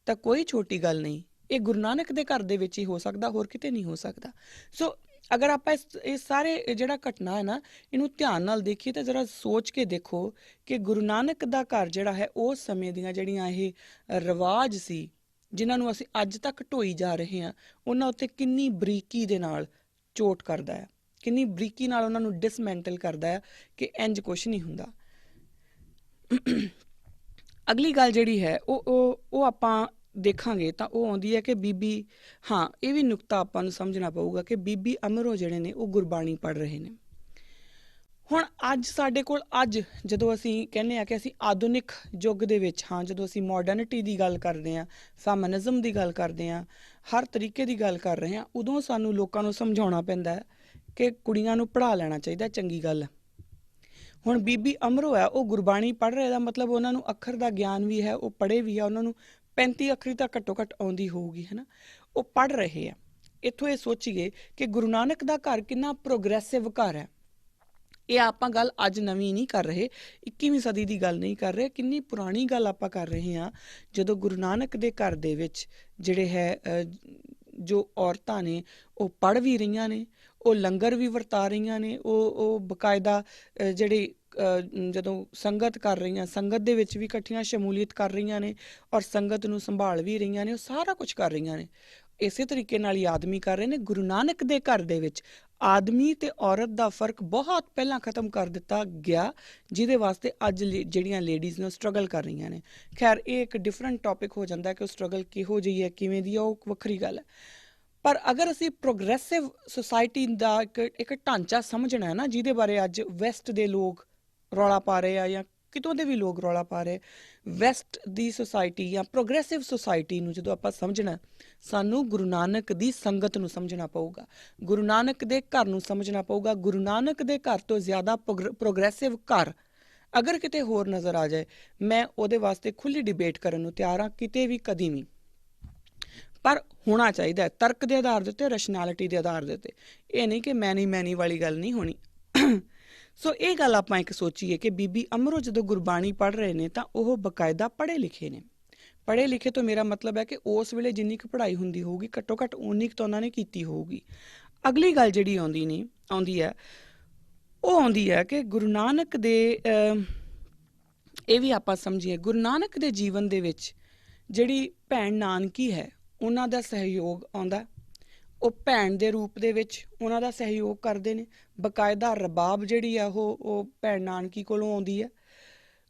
ਤਾਂ ਕੋਈ ਛੋਟੀ ਗੱਲ ਨਹੀਂ। ਇਹ ਗੁਰੂ ਨਾਨਕ ਦੇ ਘਰ ਦੇ ਵਿੱਚ ਹੀ ਹੋ ਸਕਦਾ, ਹੋਰ ਕਿਤੇ ਨਹੀਂ ਹੋ ਸਕਦਾ। ਸੋ ਅਗਰ ਆਪਾਂ ਇਸ ਸਾਰੇ ਜਿਹੜਾ ਘਟਨਾ ਹੈ ਨਾ, ਇਹਨੂੰ ਧਿਆਨ ਨਾਲ ਦੇਖੀਏ ਤਾਂ ਜ਼ਰਾ ਸੋਚ ਕੇ ਦੇਖੋ ਕਿ ਗੁਰੂ ਨਾਨਕ ਦਾ ਘਰ ਜਿਹੜਾ ਹੈ ਉਸ ਸਮੇਂ ਦੀਆਂ ਜਿਹੜੀਆਂ ਇਹ ਰਿਵਾਜ ਸੀ, ਜਿਨ੍ਹਾਂ ਨੂੰ ਅਸੀਂ ਅੱਜ ਤੱਕ ਢੋਈ ਜਾ ਰਹੇ ਹਾਂ, ਉਹਨਾਂ ਉੱਤੇ ਕਿੰਨੀ ਬਰੀਕੀ ਦੇ ਨਾਲ ਚੋਟ ਕਰਦਾ ਹੈ, ਕਿੰਨੀ ਬਰੀਕੀ ਨਾਲ ਉਹਨਾਂ ਨੂੰ ਡਿਸਮੈਂਟਲ ਕਰਦਾ ਹੈ ਕਿ ਇੰਜ ਕੁਛ ਨਹੀਂ ਹੁੰਦਾ। ਅਗਲੀ ਗੱਲ ਜਿਹੜੀ ਹੈ ਉਹ ਆਪਾਂ ਦੇਖਾਂਗੇ ਤਾਂ ਉਹ ਆਉਂਦੀ ਹੈ ਕਿ ਬੀਬੀ, ਹਾਂ ਇਹ ਵੀ ਨੁਕਤਾ ਆਪਾਂ ਨੂੰ ਸਮਝਣਾ ਪਊਗਾ ਕਿ ਬੀਬੀ ਅਮਰੋ ਜਿਹੜੇ ਨੇ ਉਹ ਗੁਰਬਾਣੀ ਪੜ੍ਹ ਰਹੇ ਨੇ। ਹੁਣ ਅੱਜ ਸਾਡੇ ਕੋਲ, ਅੱਜ ਜਦੋਂ ਅਸੀਂ ਕਹਿੰਦੇ ਹਾਂ ਕਿ ਅਸੀਂ ਆਧੁਨਿਕ ਯੁੱਗ ਦੇ ਵਿੱਚ ਹਾਂ, ਜਦੋਂ ਅਸੀਂ ਮਾਡਰਨਿਟੀ ਦੀ ਗੱਲ ਕਰਦੇ ਹਾਂ, ਫੈਮਿਨਿਜ਼ਮ ਦੀ ਗੱਲ ਕਰਦੇ ਹਾਂ, ਹਰ ਤਰੀਕੇ ਦੀ ਗੱਲ ਕਰ ਰਹੇ ਹਾਂ, ਉਦੋਂ ਸਾਨੂੰ ਲੋਕਾਂ ਨੂੰ ਸਮਝਾਉਣਾ ਪੈਂਦਾ ਹੈ ਕਿ ਕੁੜੀਆਂ ਨੂੰ ਪੜ੍ਹਾ ਲੈਣਾ ਚਾਹੀਦਾ, ਚੰਗੀ ਗੱਲ ਹੈ। ਹੁਣ ਬੀਬੀ ਅਮਰੋ ਹੈ, ਉਹ ਗੁਰਬਾਣੀ ਪੜ੍ਹ ਰਹੇ ਦਾ ਮਤਲਬ ਉਹਨਾਂ ਨੂੰ ਅੱਖਰ ਦਾ ਗਿਆਨ ਵੀ ਹੈ, ਉਹ ਪੜ੍ਹੇ ਵੀ ਆ, ਉਹਨਾਂ ਨੂੰ 35 ਅੱਖਰੀ ਤਾਂ ਘੱਟੋ ਘੱਟ ਆਉਂਦੀ ਹੋਊਗੀ, ਹੈ ਨਾ, ਉਹ ਪੜ੍ਹ ਰਹੇ ਆ। ਇੱਥੋਂ ਇਹ ਸੋਚੀਏ ਕਿ ਗੁਰੂ ਨਾਨਕ ਦਾ ਘਰ ਕਿੰਨਾ ਪ੍ਰੋਗਰੈਸਿਵ ਘਰ ਹੈ। ਇਹ ਆਪਾਂ ਗੱਲ ਅੱਜ ਨਵੀਂ ਨਹੀਂ ਕਰ ਰਹੇ, 21ਵੀਂ ਸਦੀ ਦੀ ਗੱਲ ਨਹੀਂ ਕਰ ਰਹੇ, ਕਿੰਨੀ ਪੁਰਾਣੀ ਗੱਲ ਆਪਾਂ ਕਰ ਰਹੇ ਹਾਂ। ਜਦੋਂ ਗੁਰੂ ਨਾਨਕ ਦੇ ਘਰ ਦੇ ਵਿੱਚ ਜਿਹੜੇ ਹੈ ਜੋ ਔਰਤਾਂ ਨੇ ਉਹ ਪੜ੍ਹ ਵੀ ਰਹੀਆਂ ਨੇ, ਉਹ ਲੰਗਰ ਵੀ ਵਰਤਾ ਰਹੀਆਂ ਨੇ, ਉਹ ਬਕਾਇਦਾ ਜਿਹੜੀ ਜਦੋਂ ਸੰਗਤ ਕਰ ਰਹੀਆਂ, ਸੰਗਤ ਦੇ ਵਿੱਚ ਵੀ ਇਕੱਠੀਆਂ ਸ਼ਮੂਲੀਅਤ ਕਰ ਰਹੀਆਂ ਨੇ, ਔਰ ਸੰਗਤ ਨੂੰ ਸੰਭਾਲ ਵੀ ਰਹੀਆਂ ਨੇ, ਉਹ ਸਾਰਾ ਕੁਝ ਕਰ ਰਹੀਆਂ ਨੇ। ਇਸੇ ਤਰੀਕੇ ਨਾਲ ਹੀ ਆਦਮੀ ਕਰ ਰਹੇ ਨੇ। ਗੁਰੂ ਨਾਨਕ ਦੇ ਘਰ ਦੇ ਵਿੱਚ ਆਦਮੀ ਤੇ ਔਰਤ ਦਾ ਫਰਕ ਬਹੁਤ ਪਹਿਲਾਂ ਖਤਮ ਕਰ ਦਿੱਤਾ ਗਿਆ, ਜਿਹਦੇ ਵਾਸਤੇ ਅੱਜ ਜਿਹੜੀਆਂ ਲੇਡੀਜ਼ ਨੇ ਉਹ ਸਟਰਗਲ ਕਰ ਰਹੀਆਂ ਨੇ। ਖੈਰ ਇਹ ਇੱਕ ਡਿਫਰੈਂਟ ਟੌਪਿਕ ਹੋ ਜਾਂਦਾ ਕਿ ਉਹ ਸਟਰਗਲ ਕਿਹੋ ਜਿਹੀ ਹੈ, ਕਿਵੇਂ ਦੀ ਆ, ਉਹ ਵੱਖਰੀ ਗੱਲ ਹੈ। ਪਰ ਅਗਰ ਅਸੀਂ ਪ੍ਰੋਗਰੈਸਿਵ ਸੁਸਾਇਟੀ ਦਾ ਇੱਕ ਢਾਂਚਾ ਸਮਝਣਾ ਹੈ ਨਾ, ਜਿਹਦੇ ਬਾਰੇ ਅੱਜ ਵੈਸਟ ਦੇ ਲੋਕ ਰੌਲਾ ਪਾ ਰਹੇ ਆ ਜਾਂ ਕਿਤੋਂ ਦੇ ਵੀ ਲੋਕ ਰੌਲਾ ਪਾ ਰਹੇ, ਵੈਸਟ ਦੀ ਸੁਸਾਇਟੀ ਜਾਂ ਪ੍ਰੋਗਰੈਸਿਵ ਸੁਸਾਇਟੀ ਨੂੰ ਜਦੋਂ ਆਪਾਂ ਸਮਝਣਾ, ਸਾਨੂੰ ਗੁਰੂ ਨਾਨਕ ਦੀ ਸੰਗਤ ਨੂੰ ਸਮਝਣਾ ਪਊਗਾ, ਗੁਰੂ ਨਾਨਕ ਦੇ ਘਰ ਨੂੰ ਸਮਝਣਾ ਪਊਗਾ। ਗੁਰੂ ਨਾਨਕ ਦੇ ਘਰ ਤੋਂ ਜ਼ਿਆਦਾ ਪ੍ਰੋਗਰੈਸਿਵ ਘਰ ਅਗਰ ਕਿਤੇ ਹੋਰ ਨਜ਼ਰ ਆ ਜਾਏ, ਮੈਂ ਉਹਦੇ ਵਾਸਤੇ ਖੁੱਲ੍ਹੀ ਡਿਬੇਟ ਕਰਨ ਨੂੰ ਤਿਆਰ ਹਾਂ, ਕਿਤੇ ਵੀ ਕਦੀ ਵੀ। ਪਰ ਹੋਣਾ ਚਾਹੀਦਾ ਹੈ ਤਰਕ ਦੇ ਆਧਾਰ ਦੇ ਉੱਤੇ, ਰੈਸ਼ਨੈਲਿਟੀ ਦੇ ਆਧਾਰ ਦੇ ਉੱਤੇ। ਇਹ ਨਹੀਂ ਕਿ ਮੈਨੀ ਵਾਲੀ ਗੱਲ ਨਹੀਂ ਹੋਣੀ। ਸੋ ਇਹ ਗੱਲ ਆਪਾਂ ਇੱਕ ਸੋਚੀਏ ਕਿ ਬੀਬੀ ਅਮਰੋ ਜਦੋਂ ਗੁਰਬਾਣੀ ਪੜ੍ਹ ਰਹੇ ਨੇ ਤਾਂ ਉਹ ਬਕਾਇਦਾ ਪੜ੍ਹੇ ਲਿਖੇ ਨੇ। ਪੜ੍ਹੇ ਲਿਖੇ ਤੋਂ ਮੇਰਾ ਮਤਲਬ ਹੈ ਕਿ ਉਸ ਵੇਲੇ ਜਿੰਨੀ ਕੁ ਪੜ੍ਹਾਈ ਹੁੰਦੀ ਹੋਊਗੀ, ਘੱਟੋ ਘੱਟ ਉਨੀ ਕੁ ਤਾਂ ਉਹਨਾਂ ਨੇ ਕੀਤੀ ਹੋਊਗੀ। ਅਗਲੀ ਗੱਲ ਜਿਹੜੀ ਆਉਂਦੀ ਹੈ ਕਿ ਗੁਰੂ ਨਾਨਕ ਦੇ ਇਹ ਵੀ ਆਪਾਂ ਸਮਝੀਏ, ਗੁਰੂ ਨਾਨਕ ਦੇ ਜੀਵਨ ਦੇ ਵਿੱਚ ਜਿਹੜੀ ਭੈਣ ਨਾਨਕੀ ਹੈ ਉਹਨਾਂ ਦਾ ਸਹਿਯੋਗ ਆਉਂਦਾ। ਉਹ ਭੈਣ ਦੇ ਰੂਪ ਦੇ ਵਿੱਚ ਉਹਨਾਂ ਦਾ ਸਹਿਯੋਗ ਕਰਦੇ ਨੇ। ਬਕਾਇਦਾ ਰਬਾਬ ਜਿਹੜੀ ਆ ਉਹ ਭੈਣ ਨਾਨਕੀ ਕੋਲੋਂ ਆਉਂਦੀ ਹੈ।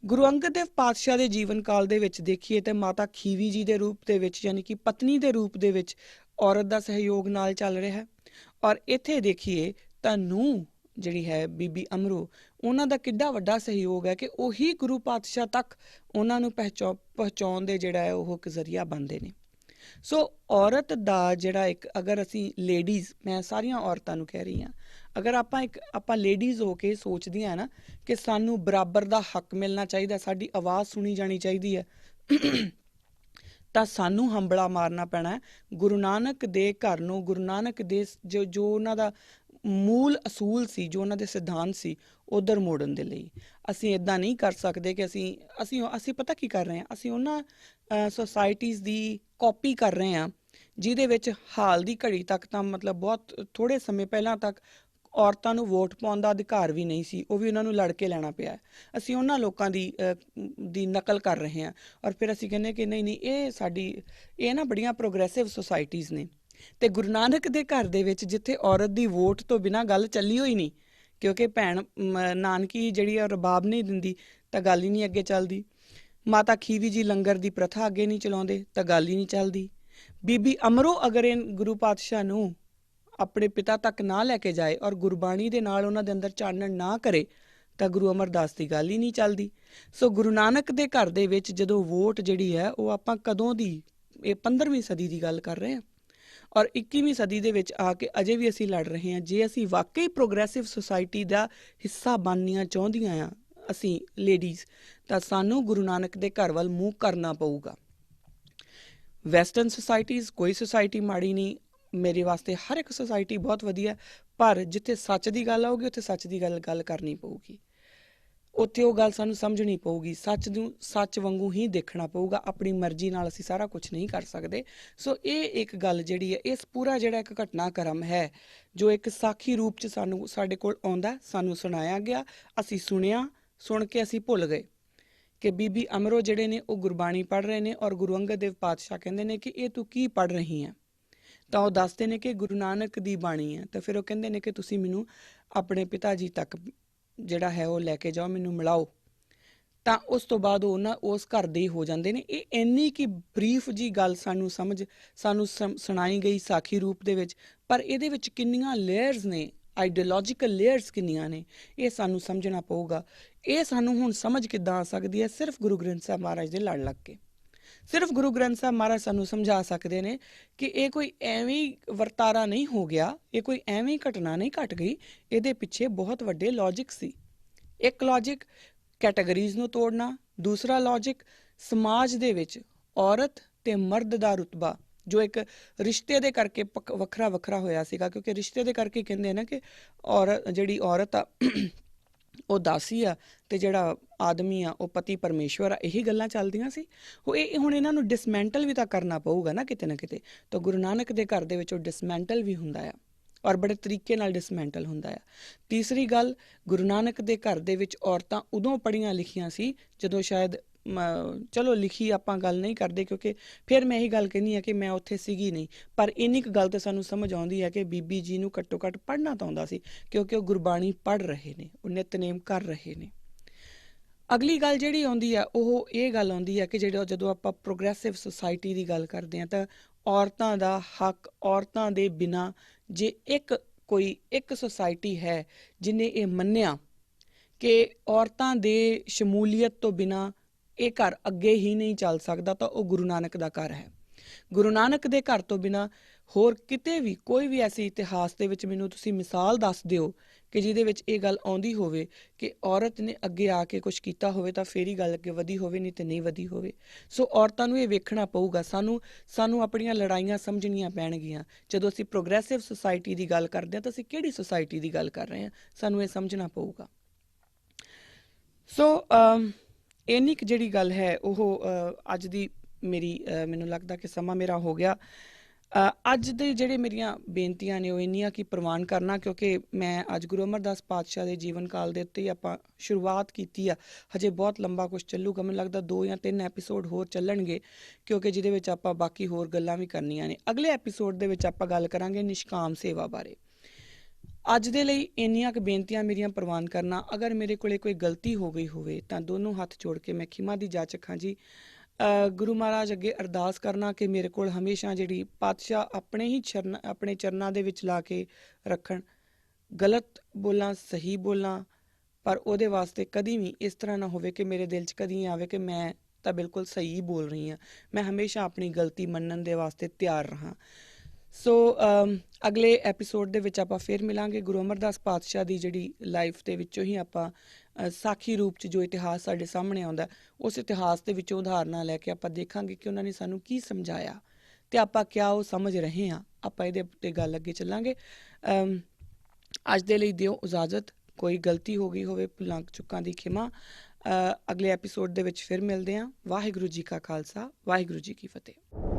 ਗੁਰੂ ਅੰਗਦ ਦੇਵ ਪਾਤਸ਼ਾਹ ਦੇ ਜੀਵਨ ਕਾਲ ਦੇ ਵਿੱਚ ਦੇਖੀਏ ਤੇ ਮਾਤਾ ਖੀਵੀ ਜੀ ਦੇ ਰੂਪ ਦੇ ਵਿੱਚ, ਯਾਨੀ ਕਿ ਪਤਨੀ ਦੇ ਰੂਪ ਦੇ ਵਿੱਚ ਔਰਤ ਦਾ ਸਹਿਯੋਗ ਨਾਲ ਚੱਲ ਰਿਹਾ ਹੈ। ਔਰ ਇੱਥੇ ਦੇਖੀਏ ਤਾਂ ਨੂੰਹ ਜਿਹੜੀ ਹੈ ਬੀਬੀ ਅਮਰੋ, ਉਹਨਾਂ ਦਾ ਕਿੱਡਾ ਵੱਡਾ ਸਹਿਯੋਗ ਹੈ ਕਿ ਉਹੀ ਗੁਰੂ ਪਾਤਸ਼ਾਹ ਤੱਕ ਉਹਨਾਂ ਨੂੰ ਪਹੁੰਚਾਉਣ ਦੇ ਜਿਹੜਾ ਹੈ ਉਹ ਇੱਕ ਜ਼ਰੀਆ ਬਣਦੇ ਨੇ। ਸੋ ਔਰਤ ਦਾ ਜਿਹੜਾ ਇੱਕ, ਅਗਰ ਅਸੀਂ ਲੇਡੀਜ਼, ਮੈਂ ਸਾਰੀਆਂ ਔਰਤਾਂ ਨੂੰ ਕਹਿ ਰਹੀ ਹਾਂ, ਅਗਰ ਆਪਾਂ ਲੇਡੀਜ਼ ਹੋ ਕੇ ਸੋਚਦੀਆਂ ਨਾ ਕਿ ਸਾਨੂੰ ਬਰਾਬਰ ਦਾ ਹੱਕ ਮਿਲਣਾ ਚਾਹੀਦਾ, ਸਾਡੀ ਆਵਾਜ਼ ਸੁਣੀ ਜਾਣੀ ਚਾਹੀਦੀ ਹੈ, ਤਾਂ ਸਾਨੂੰ ਹੰਬਲਾ ਮਾਰਨਾ ਪੈਣਾ ਹੈ ਗੁਰੂ ਨਾਨਕ ਦੇ ਘਰ ਨੂੰ, ਗੁਰੂ ਨਾਨਕ ਦੇ ਜੋ ਉਹਨਾਂ ਦਾ ਮੂਲ ਅਸੂਲ ਸੀ, ਜੋ ਉਹਨਾਂ ਦੇ ਸਿਧਾਂਤ ਸੀ, ਉਧਰ ਮੋੜਨ ਦੇ ਲਈ। ਅਸੀਂ ਇੱਦਾਂ ਨਹੀਂ ਕਰ ਸਕਦੇ ਕਿ ਅਸੀਂ ਪਤਾ ਕੀ ਕਰ ਰਹੇ ਹਾਂ, ਅਸੀਂ ਉਹਨਾਂ ਸੁਸਾਇਟੀਜ਼ ਦੀ ਕਾਪੀ ਕਰ ਰਹੇ ਹਾਂ ਜਿਹਦੇ ਵਿੱਚ ਹਾਲ ਦੀ ਘੜੀ ਤੱਕ ਤਾਂ ਮਤਲਬ ਬਹੁਤ ਥੋੜ੍ਹੇ ਸਮੇਂ ਪਹਿਲਾਂ ਤੱਕ ਔਰਤਾਂ ਨੂੰ ਵੋਟ ਪਾਉਣ ਦਾ ਅਧਿਕਾਰ ਵੀ ਨਹੀਂ ਸੀ, ਉਹ ਵੀ ਉਹਨਾਂ ਨੂੰ ਲੜ ਕੇ ਲੈਣਾ ਪਿਆ। ਅਸੀਂ ਉਹਨਾਂ ਲੋਕਾਂ ਦੀ ਨਕਲ ਕਰ ਰਹੇ ਹਾਂ ਔਰ ਫਿਰ ਅਸੀਂ ਕਹਿੰਦੇ ਕਿ ਨਹੀਂ ਇਹ ਨਾ ਬੜੀਆਂ ਪ੍ਰੋਗਰੈਸਿਵ ਸੁਸਾਇਟੀਜ਼ ਨੇ। ਤੇ ਗੁਰੂ ਨਾਨਕ ਦੇ ਘਰ ਦੇ ਵਿੱਚ ਜਿੱਥੇ ਔਰਤ ਦੀ ਵੋਟ ਤੋਂ ਬਿਨਾਂ ਗੱਲ ਚੱਲੀ ਹੋਈ ਨਹੀਂ, ਕਿਉਂਕਿ ਭੈਣ ਨਾਨਕੀ ਜਿਹੜੀ ਆ ਰਬਾਬ ਨਹੀਂ ਦਿੰਦੀ ਤਾਂ ਗੱਲ ਹੀ ਨਹੀਂ ਅੱਗੇ ਚੱਲਦੀ। ਮਾਤਾ ਖੀਵੀ ਜੀ ਲੰਗਰ ਦੀ ਪ੍ਰਥਾ ਅੱਗੇ ਨਹੀਂ ਚਲਾਉਂਦੇ ਤਾਂ ਗੱਲ ਹੀ ਨਹੀਂ ਚੱਲਦੀ। ਬੀਬੀ ਅਮਰੋ ਅਗਰ ਇਹ ਗੁਰੂ ਪਾਤਸ਼ਾਹ ਨੂੰ ਆਪਣੇ ਪਿਤਾ ਤੱਕ ਨਾ ਲੈ ਕੇ ਜਾਏ ਔਰ ਗੁਰਬਾਣੀ ਦੇ ਨਾਲ ਉਹਨਾਂ ਦੇ ਅੰਦਰ ਚਾਨਣ ਨਾ ਕਰੇ ਤਾਂ ਗੁਰੂ ਅਮਰਦਾਸ ਦੀ ਗੱਲ ਹੀ ਨਹੀਂ ਚੱਲਦੀ। ਸੋ ਗੁਰੂ ਨਾਨਕ ਦੇ ਘਰ ਦੇ ਵਿੱਚ ਜਦੋਂ ਵੋਟ ਜਿਹੜੀ ਹੈ ਉਹ ਆਪਾਂ ਕਦੋਂ ਦੀ, ਇਹ 15ਵੀਂ ਸਦੀ ਦੀ ਗੱਲ ਕਰ ਰਹੇ ਹਾਂ ਔਰ 21ਵੀਂ ਸਦੀ ਦੇ ਵਿੱਚ ਆ ਕੇ ਅਜੇ ਵੀ ਅਸੀਂ ਲੜ ਰਹੇ ਹਾਂ। ਜੇ ਅਸੀਂ ਵਾਕਈ ਪ੍ਰੋਗਰੈਸਿਵ ਸੁਸਾਇਟੀ ਦਾ ਹਿੱਸਾ ਬਣਨੀਆਂ ਚਾਹੁੰਦੀਆਂ ਆ ਅਸੀਂ ਲੇਡੀਜ਼, ਤਾਂ ਸਾਨੂੰ ਗੁਰੂ ਨਾਨਕ ਦੇ ਘਰ ਵੱਲ ਮੂੰਹ ਕਰਨਾ ਪਊਗਾ। ਵੈਸਟਰਨ ਸੁਸਾਇਟੀਜ਼, ਕੋਈ ਸੁਸਾਇਟੀ ਮਾੜੀ ਨਹੀਂ, ਮੇਰੇ ਵਾਸਤੇ ਹਰ ਇੱਕ ਸੁਸਾਇਟੀ ਬਹੁਤ ਵਧੀਆ, ਪਰ ਜਿੱਥੇ ਸੱਚ ਦੀ ਗੱਲ ਆਊਗੀ ਉੱਥੇ ਸੱਚ ਦੀ ਗੱਲ ਕਰਨੀ ਪਊਗੀ, ਉੱਥੇ ਉਹ ਗੱਲ ਸਾਨੂੰ ਸਮਝਣੀ ਪਊਗੀ, ਸੱਚ ਨੂੰ ਸੱਚ ਵਾਂਗੂ ਹੀ ਦੇਖਣਾ ਪਊਗਾ। ਆਪਣੀ ਮਰਜ਼ੀ ਨਾਲ ਅਸੀਂ ਸਾਰਾ ਕੁਝ ਨਹੀਂ ਕਰ ਸਕਦੇ। ਸੋ ਇਹ ਇੱਕ ਗੱਲ ਜਿਹੜੀ ਹੈ, ਇਸ ਪੂਰਾ ਜਿਹੜਾ ਇੱਕ ਘਟਨਾਕ੍ਰਮ ਹੈ ਜੋ ਇੱਕ ਸਾਖੀ ਰੂਪ 'ਚ ਸਾਡੇ ਕੋਲ ਆਉਂਦਾ, ਸਾਨੂੰ ਸੁਣਾਇਆ ਗਿਆ, ਅਸੀਂ ਸੁਣਿਆ, ਸੁਣ ਕੇ ਅਸੀਂ ਭੁੱਲ ਗਏ ਕਿ ਬੀਬੀ ਅਮਰੋ ਜਿਹੜੇ ਨੇ ਉਹ ਗੁਰਬਾਣੀ ਪੜ੍ਹ ਰਹੇ ਨੇ ਔਰ ਗੁਰੂ ਅੰਗਦ ਦੇਵ ਪਾਤਸ਼ਾਹ ਕਹਿੰਦੇ ਨੇ ਕਿ ਇਹ ਤੂੰ ਕੀ ਪੜ੍ਹ ਰਹੀ ਹੈ, ਤਾਂ ਉਹ ਦੱਸਦੇ ਨੇ ਕਿ ਗੁਰੂ ਨਾਨਕ ਦੀ ਬਾਣੀ ਹੈ। ਤਾਂ ਫਿਰ ਉਹ ਕਹਿੰਦੇ ਨੇ ਕਿ ਤੁਸੀਂ ਮੈਨੂੰ ਆਪਣੇ ਪਿਤਾ ਜੀ ਤੱਕ ਜਿਹੜਾ ਹੈ ਉਹ ਲੈ ਕੇ ਜਾਓ, ਮੈਨੂੰ ਮਿਲਾਓ। ਤਾਂ ਉਸ ਤੋਂ ਬਾਅਦ ਉਹ ਨਾ ਉਸ ਘਰ ਦੇ ਹੀ ਹੋ ਜਾਂਦੇ ਨੇ। ਇਹ ਇੰਨੀ ਕਿ ਬਰੀਫ ਜੀ ਗੱਲ ਸਾਨੂੰ ਸੁਣਾਈ ਗਈ ਸਾਖੀ ਰੂਪ ਦੇ ਵਿੱਚ, ਪਰ ਇਹਦੇ ਵਿੱਚ ਕਿੰਨੀਆਂ ਲੇਅਰਸ ਨੇ, ਆਈਡੀਓਲੋਜੀਕਲ ਲੇਅਰਸ ਕਿੰਨੀਆਂ ਨੇ, ਇਹ ਸਾਨੂੰ ਸਮਝਣਾ ਪਊਗਾ। ਇਹ ਸਾਨੂੰ ਹੁਣ ਸਮਝ ਕਿੱਦਾਂ ਆ ਸਕਦੀ ਹੈ? ਸਿਰਫ ਗੁਰੂ ਗ੍ਰੰਥ ਸਾਹਿਬ ਮਹਾਰਾਜ ਦੇ ਲੜ ਲੱਗ ਕੇ। ਸਿਰਫ ਗੁਰੂ ਗ੍ਰੰਥ ਸਾਹਿਬ ਮਹਾਰਾਜ ਸਾਨੂੰ ਸਮਝਾ ਸਕਦੇ ਨੇ ਕਿ ਇਹ ਕੋਈ ਐਵੇਂ ਵਰਤਾਰਾ ਨਹੀਂ ਹੋ ਗਿਆ, ਇਹ ਕੋਈ ਐਵੇਂ ਘਟਨਾ ਨਹੀਂ ਘਟ ਗਈ, ਇਹਦੇ ਪਿੱਛੇ ਬਹੁਤ ਵੱਡੇ ਲੌਜਿਕ ਸੀ। ਇੱਕ ਲੌਜਿਕ ਕੈਟਾਗਰੀਜ਼ ਨੂੰ ਤੋੜਨਾ, ਦੂਸਰਾ ਲੌਜਿਕ ਸਮਾਜ ਦੇ ਵਿੱਚ ਔਰਤ ਤੇ ਮਰਦ ਦਾ ਰੁਤਬਾ ਜੋ ਇੱਕ ਰਿਸ਼ਤੇ ਦੇ ਕਰਕੇ ਵੱਖਰਾ ਵੱਖਰਾ ਹੋਇਆ ਸੀਗਾ, ਕਿਉਂਕਿ ਰਿਸ਼ਤੇ ਦੇ ਕਰਕੇ ਕਹਿੰਦੇ ਨਾ ਕਿ ਜਿਹੜੀ ਔਰਤ ਆ ਉਹ ਦਾਸੀ ਆ ਤੇ ਜਿਹੜਾ ਆਦਮੀ ਆ ਉਹ ਪਤੀ ਪਰਮੇਸ਼ਵਰ ਆ, ਇਹੀ ਗੱਲਾਂ ਚੱਲਦੀਆਂ ਸੀ। ਹੁਣ ਇਹਨਾਂ ਨੂੰ ਡਿਸਮੈਂਟਲ ਵੀ ਤਾਂ ਕਰਨਾ ਪਊਗਾ ਨਾ ਕਿਤੇ ਨਾ ਕਿਤੇ। ਤਾਂ ਗੁਰੂ ਨਾਨਕ ਦੇ ਘਰ ਦੇ ਵਿੱਚ ਉਹ ਡਿਸਮੈਂਟਲ ਵੀ ਹੁੰਦਾ ਆ ਔਰ ਬੜੇ ਤਰੀਕੇ ਨਾਲ ਡਿਸਮੈਂਟਲ ਹੁੰਦਾ ਆ। ਤੀਸਰੀ ਗੱਲ, ਗੁਰੂ ਨਾਨਕ ਦੇ ਘਰ ਦੇ ਵਿੱਚ ਔਰਤਾਂ ਉਦੋਂ ਪੜ੍ਹੀਆਂ ਲਿਖੀਆਂ ਸੀ ਜਦੋਂ ਸ਼ਾਇਦ ਚਲੋ ਲਿਖੀ ਆਪਾਂ ਗੱਲ ਨਹੀਂ ਕਰਦੇ, ਕਿਉਂਕਿ ਫਿਰ ਮੈਂ ਇਹੀ ਗੱਲ ਕਹਿੰਦੀ ਹਾਂ ਕਿ ਮੈਂ ਉੱਥੇ ਸੀਗੀ ਨਹੀਂ, ਪਰ ਇੰਨੀ ਕੁ ਗੱਲ ਤਾਂ ਸਾਨੂੰ ਸਮਝ ਆਉਂਦੀ ਹੈ ਕਿ ਬੀਬੀ ਜੀ ਨੂੰ ਘੱਟੋ ਘੱਟ ਪੜ੍ਹਨਾ ਤਾਂ ਆਉਂਦਾ ਸੀ, ਕਿਉਂਕਿ ਉਹ ਗੁਰਬਾਣੀ ਪੜ੍ਹ ਰਹੇ ਨੇ, ਉਹ ਨਿਤਨੇਮ ਕਰ ਰਹੇ ਨੇ। ਅਗਲੀ ਗੱਲ ਜਿਹੜੀ ਆਉਂਦੀ ਆ ਉਹ ਇਹ ਗੱਲ ਆਉਂਦੀ ਆ ਕਿ ਜਦੋਂ ਆਪਾਂ ਪ੍ਰੋਗਰੈਸਿਵ ਸੁਸਾਇਟੀ ਦੀ ਗੱਲ ਕਰਦੇ ਹਾਂ ਤਾਂ ਔਰਤਾਂ ਦਾ ਹੱਕ, ਔਰਤਾਂ ਦੇ ਬਿਨਾਂ ਜੇ ਕੋਈ ਇੱਕ ਸੁਸਾਇਟੀ ਹੈ ਜਿਹਨੇ ਇਹ ਮੰਨਿਆ ਕਿ ਔਰਤਾਂ ਦੇ ਸ਼ਮੂਲੀਅਤ ਤੋਂ ਬਿਨਾਂ ਇਹ ਘਰ ਅੱਗੇ ਹੀ ਨਹੀਂ ਚੱਲ ਸਕਦਾ, ਤਾਂ ਉਹ ਗੁਰੂ ਨਾਨਕ ਦਾ ਘਰ ਹੈ। ਗੁਰੂ ਨਾਨਕ ਦੇ ਘਰ ਤੋਂ ਬਿਨਾਂ ਹੋਰ ਕਿਤੇ ਵੀ ਕੋਈ ਵੀ ਐਸੀ ਇਤਿਹਾਸ ਦੇ ਵਿੱਚ ਮੈਨੂੰ ਤੁਸੀਂ ਮਿਸਾਲ ਦੱਸ ਦਿਓ ਕਿ ਜਿਹਦੇ ਵਿੱਚ ਇਹ ਗੱਲ ਆਉਂਦੀ ਹੋਵੇ ਕਿ ਔਰਤ ਨੇ ਅੱਗੇ ਆ ਕੇ ਕੁਝ ਕੀਤਾ ਹੋਵੇ ਤਾਂ ਫੇਰ ਹੀ ਗੱਲ ਅੱਗੇ ਵਧੀ ਹੋਵੇ, ਨਹੀਂ ਤੇ ਨਹੀਂ ਵਧੀ ਹੋਵੇ। ਸੋ ਔਰਤਾਂ ਨੂੰ ਇਹ ਵੇਖਣਾ ਪਊਗਾ, ਸਾਨੂੰ ਆਪਣੀਆਂ ਲੜਾਈਆਂ ਸਮਝਣੀਆਂ ਪੈਣਗੀਆਂ। ਜਦੋਂ ਅਸੀਂ ਪ੍ਰੋਗਰੈਸਿਵ ਸੁਸਾਇਟੀ ਦੀ ਗੱਲ ਕਰਦੇ ਹਾਂ ਤਾਂ ਅਸੀਂ ਕਿਹੜੀ ਸੁਸਾਇਟੀ ਦੀ ਗੱਲ ਕਰ ਰਹੇ ਹਾਂ, ਸਾਨੂੰ ਇਹ ਸਮਝਣਾ ਪਊਗਾ। ਸੋ ਇੰਨੀ ਕੁ ਜਿਹੜੀ ਗੱਲ ਹੈ ਉਹ ਅੱਜ ਦੀ ਮੈਨੂੰ ਲੱਗਦਾ ਕਿ ਸਮਾਂ ਮੇਰਾ ਹੋ ਗਿਆ। ਅੱਜ ਦੇ ਜਿਹੜੇ ਮੇਰੀਆਂ ਬੇਨਤੀਆਂ ਨੇ ਉਹ ਇੰਨੀਆਂ ਕਿ ਪ੍ਰਵਾਨ ਕਰਨਾ, ਕਿਉਂਕਿ ਮੈਂ ਅੱਜ ਗੁਰੂ ਅਮਰਦਾਸ ਪਾਤਸ਼ਾਹ ਦੇ ਜੀਵਨ ਕਾਲ ਦੇ ਉੱਤੇ ਹੀ ਆਪਾਂ ਸ਼ੁਰੂਆਤ ਕੀਤੀ ਆ। ਹਜੇ ਬਹੁਤ ਲੰਬਾ ਕੁਝ ਚੱਲੂਗਾ, ਮੈਨੂੰ ਲੱਗਦਾ 2 ਜਾਂ 3 ਐਪੀਸੋਡ ਹੋਰ ਚੱਲਣਗੇ, ਕਿਉਂਕਿ ਜਿਹਦੇ ਵਿੱਚ ਆਪਾਂ ਬਾਕੀ ਹੋਰ ਗੱਲਾਂ ਵੀ ਕਰਨੀਆਂ ਨੇ। ਅਗਲੇ ਐਪੀਸੋਡ ਦੇ ਵਿੱਚ ਆਪਾਂ ਗੱਲ ਕਰਾਂਗੇ ਨਿਸ਼ਕਾਮ ਸੇਵਾ ਬਾਰੇ। ਅੱਜ ਦੇ ਲਈ ਇੰਨੀਆਂ ਕੁ ਬੇਨਤੀਆਂ ਮੇਰੀਆਂ ਪ੍ਰਵਾਨ ਕਰਨਾ। ਅਗਰ ਮੇਰੇ ਕੋਲੇ ਕੋਈ ਗਲਤੀ ਹੋ ਗਈ ਹੋਵੇ ਤਾਂ ਦੋਨੋਂ ਹੱਥ ਜੋੜ ਕੇ ਮੈਂ ਖਿਮਾ ਦੀ ਜਾਚਕ ਹਾਂ ਜੀ। ਗੁਰੂ ਮਹਾਰਾਜ ਅੱਗੇ ਅਰਦਾਸ ਕਰਨਾ ਕਿ ਮੇਰੇ ਕੋਲ ਹਮੇਸ਼ਾ ਜਿਹੜੀ ਪਾਤਸ਼ਾਹ ਆਪਣੇ ਚਰਨਾਂ ਦੇ ਵਿੱਚ ਲਾ ਕੇ ਰੱਖਣ। ਗਲਤ ਬੋਲਾਂ, ਸਹੀ ਬੋਲਾਂ, ਪਰ ਉਹਦੇ ਵਾਸਤੇ ਕਦੀ ਵੀ ਇਸ ਤਰ੍ਹਾਂ ਨਾ ਹੋਵੇ ਕਿ ਮੇਰੇ ਦਿਲ 'ਚ ਕਦੀ ਆਵੇ ਕਿ ਮੈਂ ਤਾਂ ਬਿਲਕੁਲ ਸਹੀ ਬੋਲ ਰਹੀ ਹਾਂ। ਮੈਂ ਹਮੇਸ਼ਾ ਆਪਣੀ ਗਲਤੀ ਮੰਨਣ ਦੇ ਵਾਸਤੇ ਤਿਆਰ ਰਹਾਂ। ਸੋ ਅਗਲੇ ਐਪੀਸੋਡ ਦੇ ਵਿੱਚ ਆਪਾਂ ਫਿਰ ਮਿਲਾਂਗੇ। ਗੁਰੂ ਅਮਰਦਾਸ ਪਾਤਸ਼ਾਹ ਦੀ ਜਿਹੜੀ ਲਾਈਫ ਦੇ ਵਿੱਚੋਂ ਹੀ ਆਪਾਂ ਸਾਖੀ ਰੂਪ 'ਚ ਜੋ ਇਤਿਹਾਸ ਸਾਡੇ ਸਾਹਮਣੇ ਆਉਂਦਾ, ਉਸ ਇਤਿਹਾਸ ਦੇ ਵਿੱਚੋਂ ਉਦਾਹਰਨਾਂ ਲੈ ਕੇ ਆਪਾਂ ਦੇਖਾਂਗੇ ਕਿ ਉਹਨਾਂ ਨੇ ਸਾਨੂੰ ਕੀ ਸਮਝਾਇਆ ਅਤੇ ਆਪਾਂ ਕਿਆ ਉਹ ਸਮਝ ਰਹੇ ਹਾਂ। ਆਪਾਂ ਇਹਦੇ ਉੱਤੇ ਗੱਲ ਅੱਗੇ ਚੱਲਾਂਗੇ। ਅੱਜ ਦੇ ਲਈ ਦਿਓ ਇਜਾਜ਼ਤ। ਕੋਈ ਗਲਤੀ ਹੋ ਗਈ ਹੋਵੇ, ਭੁੱਲਾਂ ਚੁੱਕਾਂ ਦੀ ਖਿਮਾ। ਅਗਲੇ ਐਪੀਸੋਡ ਦੇ ਵਿੱਚ ਫਿਰ ਮਿਲਦੇ ਹਾਂ। ਵਾਹਿਗੁਰੂ ਜੀ ਕਾ ਖਾਲਸਾ, ਵਾਹਿਗੁਰੂ ਜੀ ਕੀ ਫਤਿਹ।